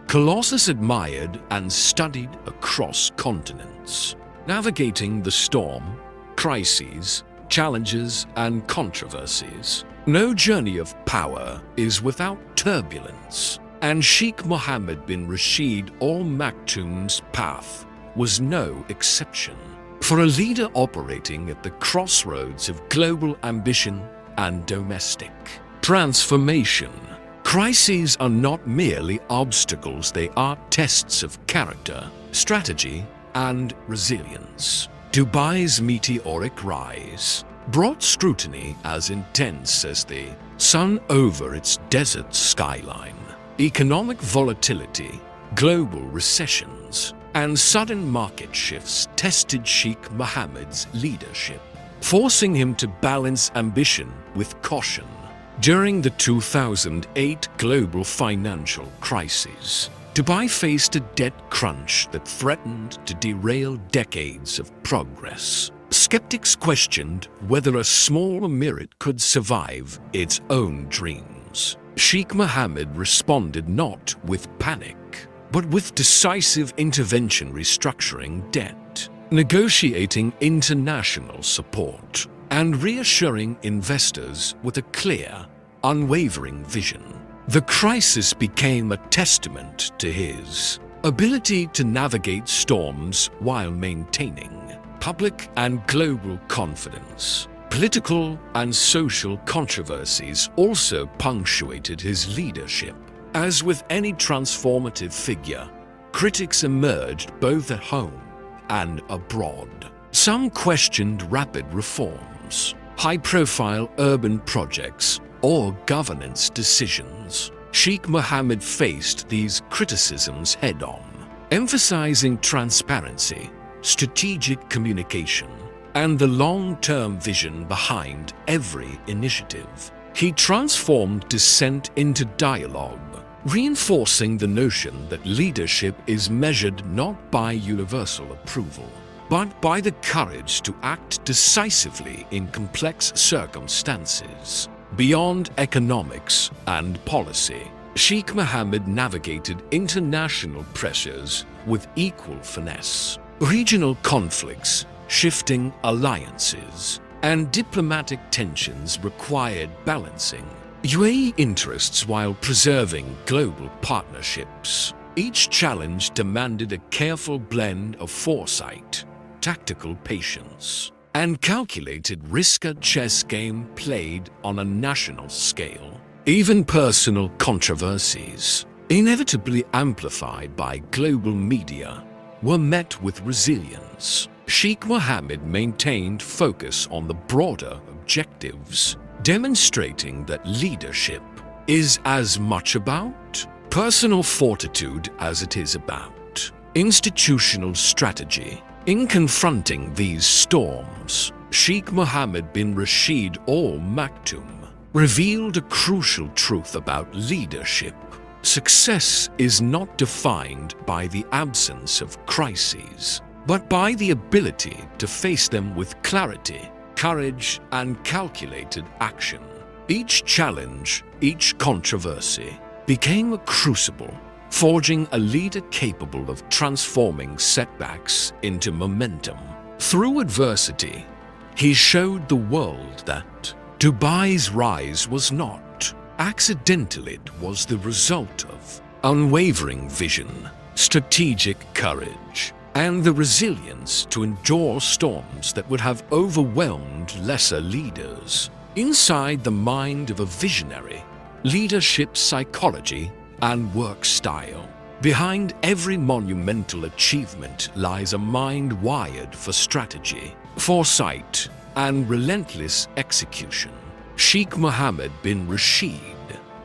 colossus admired and studied across continents. Navigating the storm, crises, challenges, and controversies, no journey of power is without turbulence, and Sheikh Mohammed bin Rashid Al Maktoum's path was no exception. For a leader operating at the crossroads of global ambition and domestic transformation, crises are not merely obstacles, they are tests of character, strategy, and resilience. Dubai's meteoric rise brought scrutiny as intense as the sun over its desert skyline. Economic volatility, global recessions, and sudden market shifts tested Sheikh Mohammed's leadership, forcing him to balance ambition with caution. During the 2008 global financial crisis, Dubai faced a debt crunch that threatened to derail decades of progress. Skeptics questioned whether a small emirate could survive its own dreams. Sheikh Mohammed responded not with panic, but with decisive intervention, restructuring debt, negotiating international support, and reassuring investors with a clear, unwavering vision. The crisis became a testament to his ability to navigate storms while maintaining public and global confidence. Political and social controversies also punctuated his leadership. As with any transformative figure, critics emerged both at home and abroad. Some questioned rapid reforms, high-profile urban projects, or governance decisions. Sheikh Mohammed faced these criticisms head-on, emphasizing transparency, strategic communication, and the long-term vision behind every initiative. He transformed dissent into dialogue, reinforcing the notion that leadership is measured not by universal approval, but by the courage to act decisively in complex circumstances. Beyond economics and policy, Sheikh Mohammed navigated international pressures with equal finesse. Regional conflicts, shifting alliances, and diplomatic tensions required balancing UAE interests while preserving global partnerships. Each challenge demanded a careful blend of foresight, tactical patience, and calculated risk, a chess game played on a national scale. Even personal controversies, inevitably amplified by global media, were met with resilience. Sheikh Mohammed maintained focus on the broader objectives, demonstrating that leadership is as much about personal fortitude as it is about institutional strategy. In confronting these storms, Sheikh Mohammed bin Rashid Al Maktoum revealed a crucial truth about leadership. Success is not defined by the absence of crises, but by the ability to face them with clarity, courage, and calculated action. Each challenge, each controversy, became a crucible, forging a leader capable of transforming setbacks into momentum. Through adversity, he showed the world that Dubai's rise was not accidental. It was the result of unwavering vision, strategic courage, and the resilience to endure storms that would have overwhelmed lesser leaders. Inside the mind of a visionary, leadership psychology and work style. Behind every monumental achievement lies a mind wired for strategy, foresight, and relentless execution. Sheikh Mohammed bin Rashid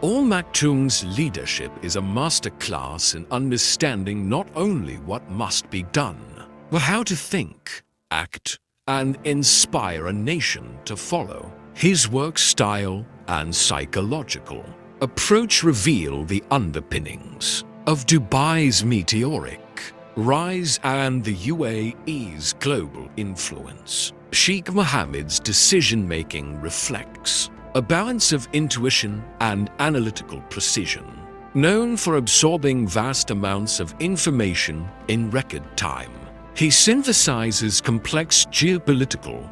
Al Maktoum's leadership is a masterclass in understanding not only what must be done, but how to think, act, and inspire a nation to follow. His work style and psychological approach reveal the underpinnings of Dubai's meteoric rise and the UAE's global influence. Sheikh Mohammed's decision-making reflects a balance of intuition and analytical precision. Known for absorbing vast amounts of information in record time, he synthesizes complex geopolitical,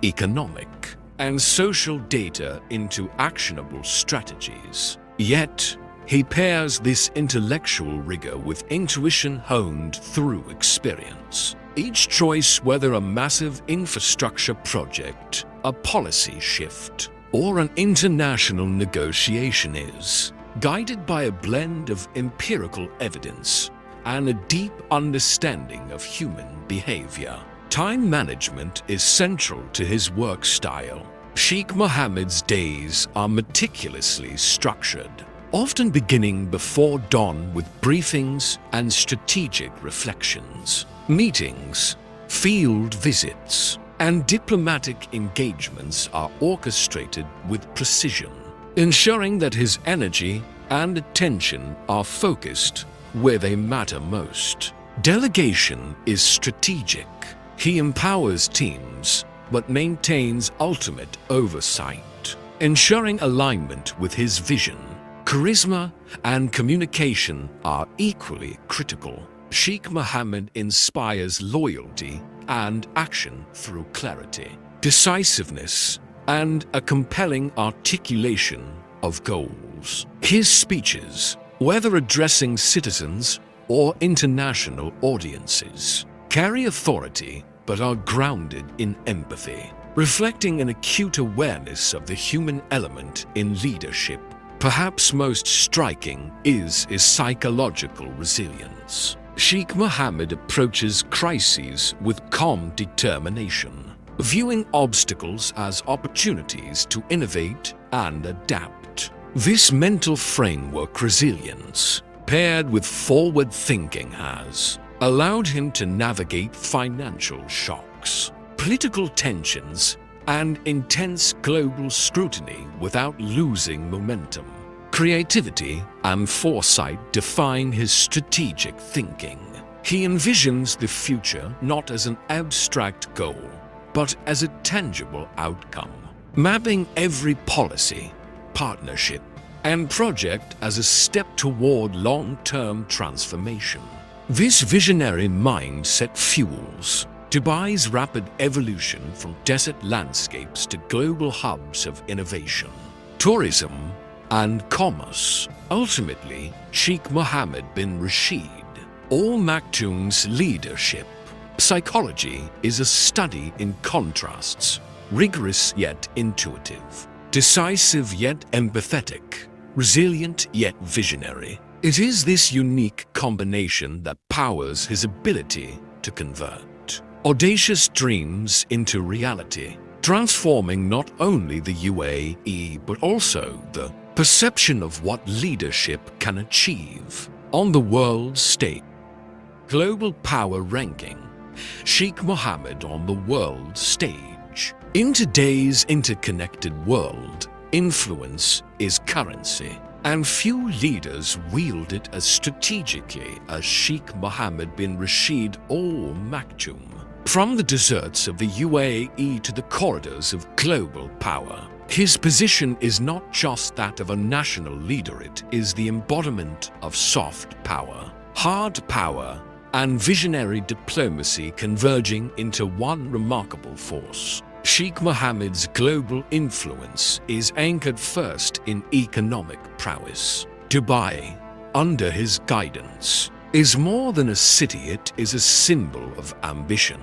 economic, and social data into actionable strategies. Yet, he pairs this intellectual rigor with intuition honed through experience. Each choice, whether a massive infrastructure project, a policy shift, or an international negotiation, is guided by a blend of empirical evidence and a deep understanding of human behavior. Time management is central to his work style. Sheikh Mohammed's days are meticulously structured, often beginning before dawn with briefings and strategic reflections. Meetings, field visits, and diplomatic engagements are orchestrated with precision, ensuring that his energy and attention are focused where they matter most. Delegation is strategic. He empowers teams but maintains ultimate oversight, ensuring alignment with his vision. Charisma and communication are equally critical. Sheikh Mohammed inspires loyalty and action through clarity, decisiveness, and a compelling articulation of goals. His speeches, whether addressing citizens or international audiences, carry authority but are grounded in empathy, reflecting an acute awareness of the human element in leadership. Perhaps most striking is his psychological resilience. Sheikh Mohammed approaches crises with calm determination, viewing obstacles as opportunities to innovate and adapt. This mental framework resilience, paired with forward thinking, has allowed him to navigate financial shocks, political tensions, and intense global scrutiny without losing momentum. Creativity and foresight define his strategic thinking. He envisions the future not as an abstract goal, but as a tangible outcome, mapping every policy, partnership, and project as a step toward long-term transformation. This visionary mindset fuels Dubai's rapid evolution from desert landscapes to global hubs of innovation, tourism, and commerce. Ultimately, Sheikh Mohammed bin Rashid Al Maktoum's leadership psychology is a study in contrasts, rigorous yet intuitive, decisive yet empathetic, resilient yet visionary. It is this unique combination that powers his ability to convert audacious dreams into reality, transforming not only the UAE but also the perception of what leadership can achieve on the world stage. Global power ranking. Sheikh Mohammed on the world stage. In today's interconnected world, influence is currency, and few leaders wield it as strategically as Sheikh Mohammed bin Rashid Al Maktoum. From the deserts of the UAE to the corridors of global power, his position is not just that of a national leader, it is the embodiment of soft power, hard power, and visionary diplomacy converging into one remarkable force. Sheikh Mohammed's global influence is anchored first in economic prowess. Dubai, under his guidance, is more than a city, it is a symbol of ambition,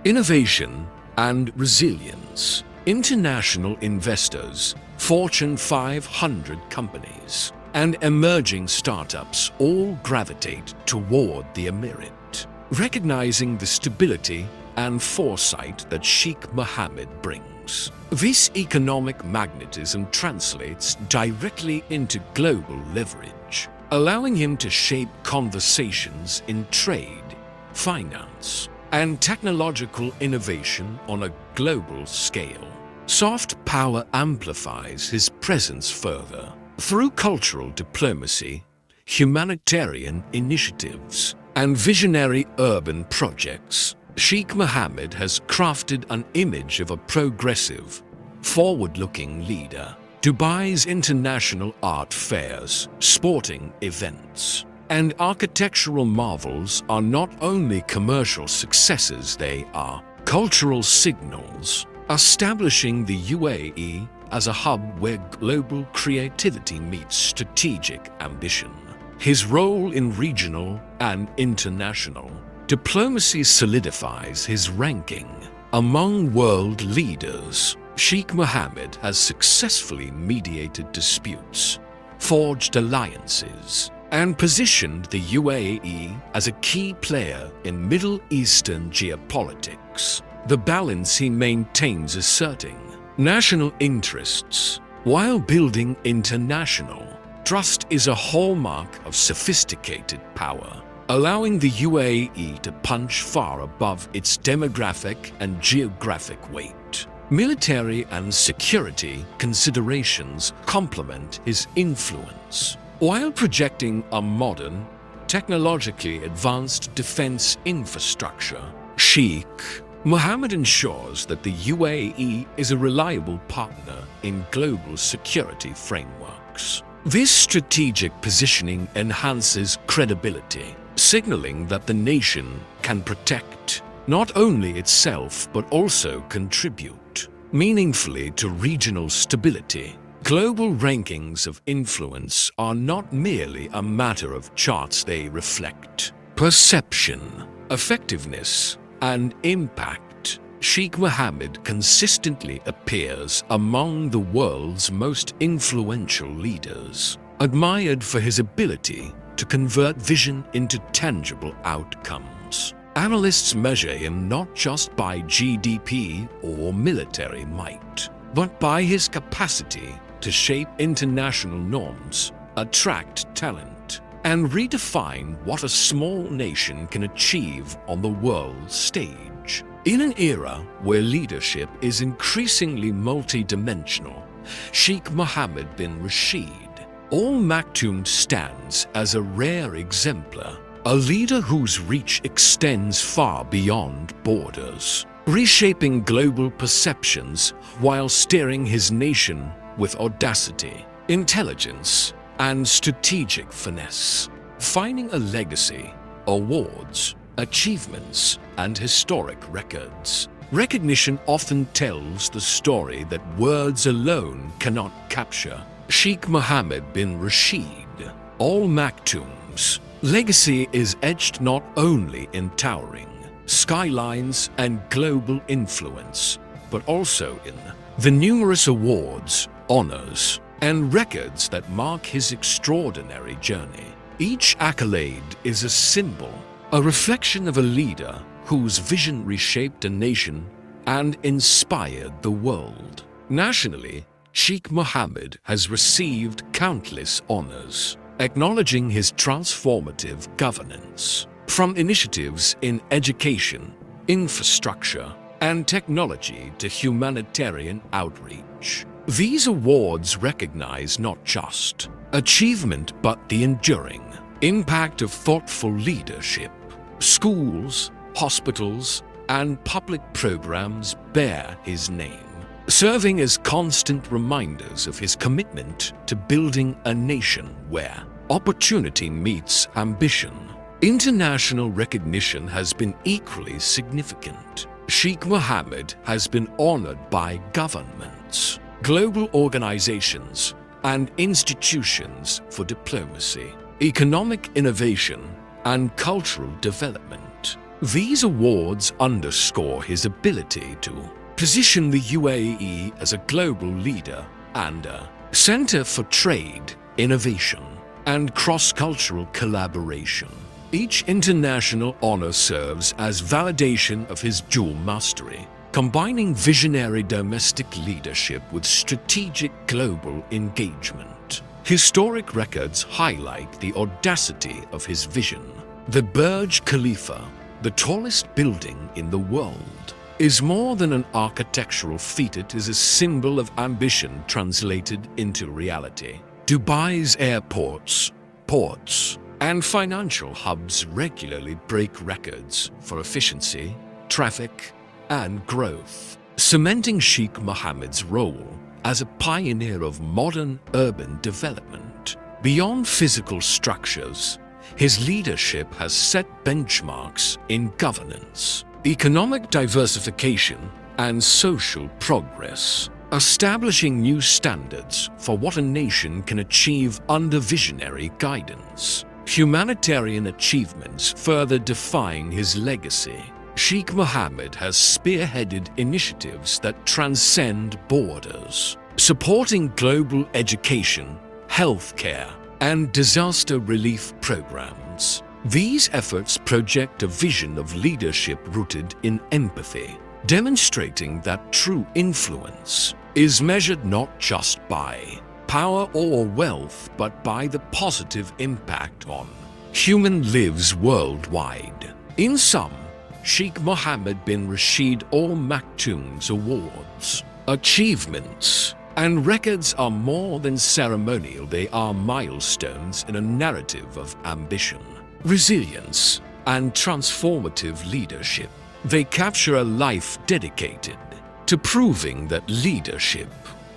innovation, and resilience. International investors, Fortune 500 companies, and emerging startups all gravitate toward the emirate, recognizing the stability and foresight that Sheikh Mohammed brings. This economic magnetism translates directly into global leverage, allowing him to shape conversations in trade, finance, and technological innovation on a global scale. Soft power amplifies his presence further, Through cultural diplomacy, humanitarian initiatives, and visionary urban projects, Sheikh Mohammed has crafted an image of a progressive, forward-looking leader. Dubai's international art fairs, sporting events, and architectural marvels are not only commercial successes, they are cultural signals, establishing the UAE as a hub where global creativity meets strategic ambition. His role in regional and international diplomacy solidifies his ranking among world leaders. Sheikh Mohammed has successfully mediated disputes, forged alliances, and positioned the UAE as a key player in Middle Eastern geopolitics. The balance he maintains asserting national interests while building international trust is a hallmark of sophisticated power, allowing the UAE to punch far above its demographic and geographic weight. Military and security considerations complement his influence, while projecting a modern, technologically advanced defense infrastructure. Sheikh Mohammed ensures that the UAE is a reliable partner in global security frameworks. This strategic positioning enhances credibility, signaling that the nation can protect not only itself but also contribute meaningfully to regional stability. Global rankings of influence are not merely a matter of charts, they reflect perception, effectiveness, and impact. Sheikh Mohammed consistently appears among the world's most influential leaders, admired for his ability to convert vision into tangible outcomes. Analysts measure him not just by GDP or military might, but by his capacity to shape international norms, attract talent, and redefine what a small nation can achieve on the world stage. In an era where leadership is increasingly multidimensional, Sheikh Mohammed bin Rashid Al Maktoum stands as a rare exemplar, a leader whose reach extends far beyond borders, reshaping global perceptions while steering his nation with audacity, intelligence, and strategic finesse. Finding a legacy, awards, achievements, and historic records. Recognition often tells the story that words alone cannot capture. Sheikh Mohammed bin Rashid Al Maktoum's legacy is etched not only in towering skylines and global influence, but also in the numerous awards, honors, and records that mark his extraordinary journey. Each accolade is a symbol, a reflection of a leader whose vision reshaped a nation and inspired the world. Nationally, Sheikh Mohammed has received countless honors, acknowledging his transformative governance. From initiatives in education, infrastructure, and technology to humanitarian outreach, these awards recognize not just achievement but the enduring impact of thoughtful leadership. Schools, hospitals, and public programs bear his name, serving as constant reminders of his commitment to building a nation where opportunity meets ambition. International recognition has been equally significant. Sheikh Mohammed has been honored by governments, global organizations, and institutions for diplomacy, economic innovation, and cultural development. These awards underscore his ability to position the UAE as a global leader and a center for trade, innovation, and cross-cultural collaboration. Each international honor serves as validation of his dual mastery, combining visionary domestic leadership with strategic global engagement. Historic records highlight the audacity of his vision. The Burj Khalifa, the tallest building in the world, is more than an architectural feat. It is a symbol of ambition translated into reality. Dubai's airports, ports, and financial hubs regularly break records for efficiency, traffic, and growth, cementing Sheikh Mohammed's role as a pioneer of modern urban development. Beyond physical structures, his leadership has set benchmarks in governance, economic diversification, and social progress, establishing new standards for what a nation can achieve under visionary guidance. Humanitarian achievements further define his legacy. Sheikh Mohammed has spearheaded initiatives that transcend borders, supporting global education, healthcare, and disaster relief programs. These efforts project a vision of leadership rooted in empathy, demonstrating that true influence is measured not just by power or wealth, but by the positive impact on human lives worldwide. In sum, Sheikh Mohammed bin Rashid Al Maktoum's awards, achievements, and records are more than ceremonial. They are milestones in a narrative of ambition, resilience, and transformative leadership. They capture a life dedicated to proving that leadership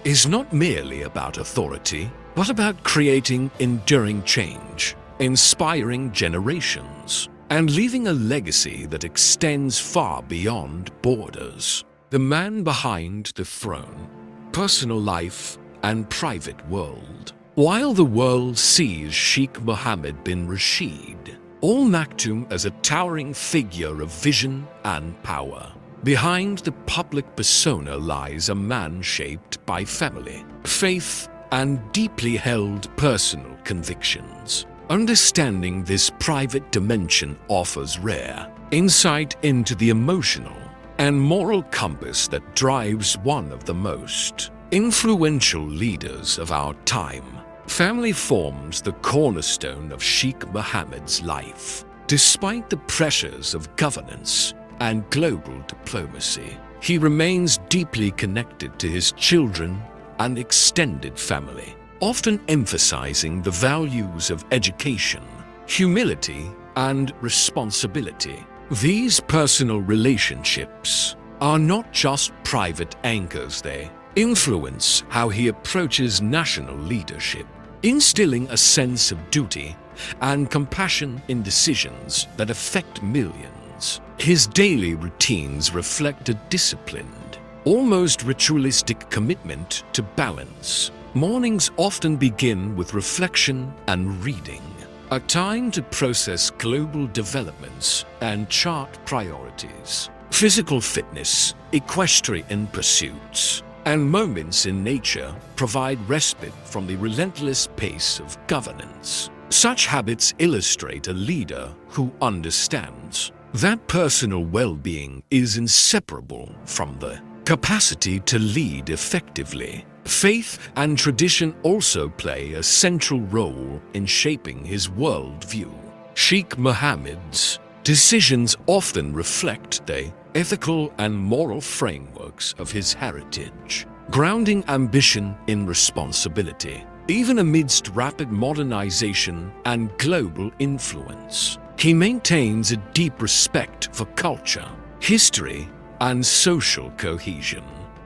is not merely about authority, but about creating enduring change, inspiring generations, and leaving a legacy that extends far beyond borders. The man behind the throne, personal life, and private world. While the world sees Sheikh Mohammed bin Rashid Al Maktoum as a towering figure of vision and power, behind the public persona lies a man shaped by family, faith, and deeply held personal convictions. Understanding this private dimension offers rare insight into the emotional and moral compass that drives one of the most influential leaders of our time. Family forms the cornerstone of Sheikh Mohammed's life. Despite the pressures of governance and global diplomacy, he remains deeply connected to his children and extended family, often emphasizing the values of education, humility, and responsibility. These personal relationships are not just private anchors, they influence how he approaches national leadership, instilling a sense of duty and compassion in decisions that affect millions. His daily routines reflect a disciplined, almost ritualistic commitment to balance. Mornings often begin with reflection and reading, a time to process global developments and chart priorities. Physical fitness, equestrian pursuits, and moments in nature provide respite from the relentless pace of governance. Such habits illustrate a leader who understands that personal well-being is inseparable from the capacity to lead effectively. Faith and tradition also play a central role in shaping his worldview. Sheikh Mohammed's decisions often reflect the ethical and moral frameworks of his heritage, grounding ambition in responsibility. Even amidst rapid modernization and global influence, he maintains a deep respect for culture, history, and social cohesion,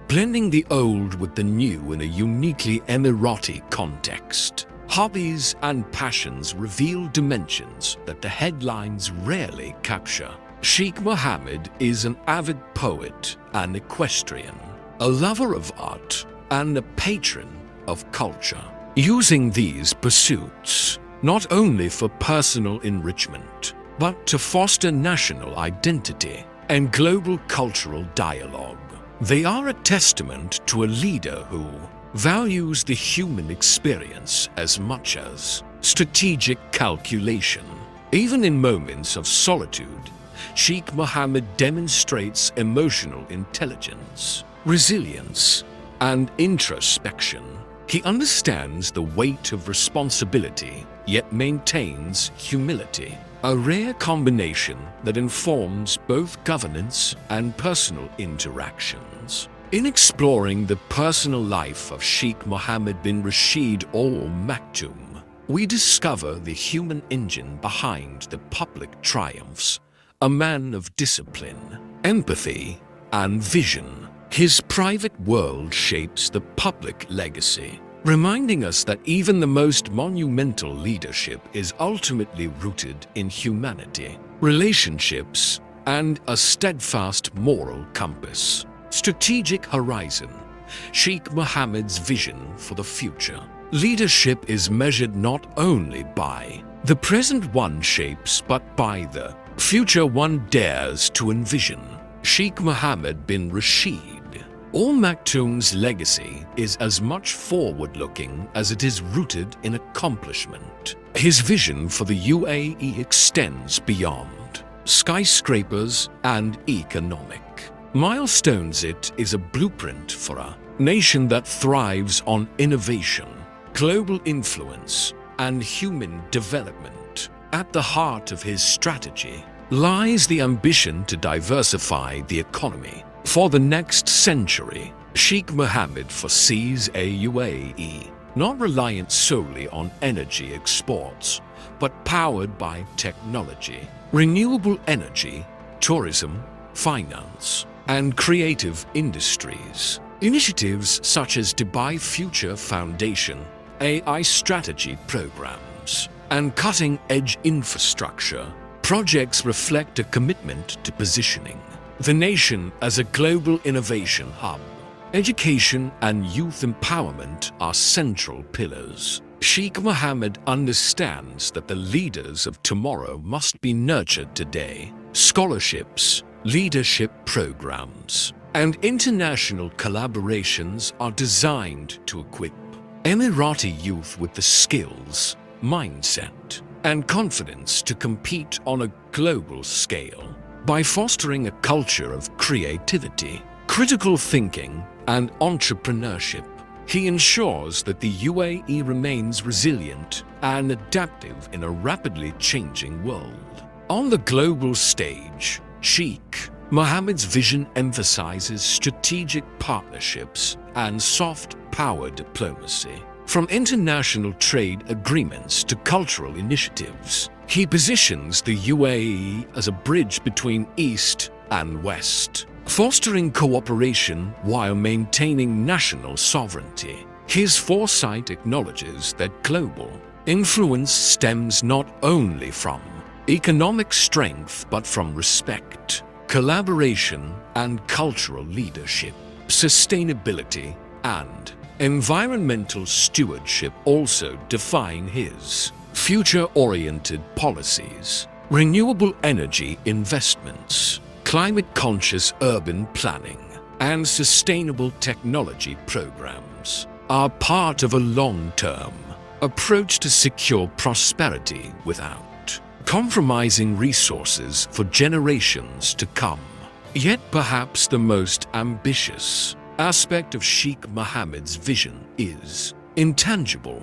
blending the old with the new in a uniquely Emirati context. Hobbies and passions reveal dimensions that the headlines rarely capture. Sheikh Mohammed is an avid poet and equestrian, a lover of art, and a patron of culture, using these pursuits not only for personal enrichment, but to foster national identity and global cultural dialogue. They are a testament to a leader who values the human experience as much as strategic calculation. Even in moments of solitude, Sheikh Mohammed demonstrates emotional intelligence, resilience, and introspection. He understands the weight of responsibility, yet maintains humility, a rare combination that informs both governance and personal interactions. In exploring the personal life of Sheikh Mohammed bin Rashid Al Maktoum, we discover the human engine behind the public triumphs, a man of discipline, empathy, and vision. His private world shapes the public legacy, reminding us that even the most monumental leadership is ultimately rooted in humanity, relationships, and a steadfast moral compass. Strategic horizon, Sheikh Mohammed's vision for the future. Leadership is measured not only by the present one shapes, but by the future one dares to envision. Sheikh Mohammed bin Rashid Al Maktoum's legacy is as much forward-looking as it is rooted in accomplishment. His vision for the UAE extends beyond skyscrapers and economic milestones. It is a blueprint for a nation that thrives on innovation, global influence, and human development. At the heart of his strategy lies the ambition to diversify the economy. For the next century, Sheikh Mohammed foresees a UAE not reliant solely on energy exports, but powered by technology, renewable energy, tourism, finance, and creative industries. Initiatives such as Dubai Future Foundation, AI strategy programs, and cutting-edge infrastructure projects reflect a commitment to positioning the nation as a global innovation hub. Education and youth empowerment are central pillars. Sheikh Mohammed understands that the leaders of tomorrow must be nurtured today. Scholarships, leadership programs, and international collaborations are designed to equip Emirati youth with the skills, mindset, and confidence to compete on a global scale. By fostering a culture of creativity, critical thinking, and entrepreneurship, he ensures that the UAE remains resilient and adaptive in a rapidly changing world. On the global stage, Sheikh Mohammed's vision emphasizes strategic partnerships and soft power diplomacy. From international trade agreements to cultural initiatives, he positions the UAE as a bridge between East and West, fostering cooperation while maintaining national sovereignty. His foresight acknowledges that global influence stems not only from economic strength but from respect, collaboration, and cultural leadership. Sustainability and environmental stewardship also define his future-oriented policies. Renewable energy investments, climate-conscious urban planning, and sustainable technology programs are part of a long-term approach to secure prosperity without compromising resources for generations to come. Yet perhaps the most ambitious aspect of Sheikh Mohammed's vision is intangible.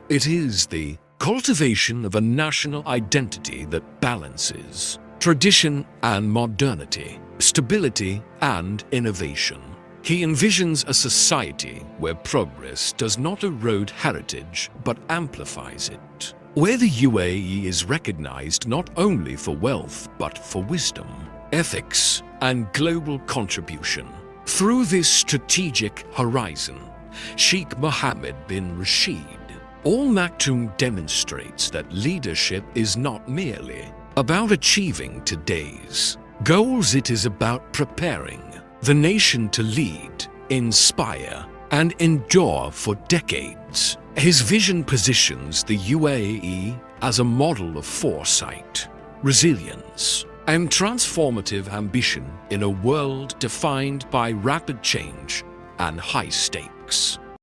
It is the cultivation of a national identity that balances tradition and modernity, stability and innovation. He envisions a society where progress does not erode heritage but amplifies it, where the UAE is recognized not only for wealth but for wisdom, ethics, and global contribution. Through this strategic horizon, Sheikh Mohammed bin Rashid Al Maktoum demonstrates that leadership is not merely about achieving today's goals, it is about preparing the nation to lead, inspire, and endure for decades. His vision positions the UAE as a model of foresight, resilience, and transformative ambition in a world defined by rapid change and high stakes.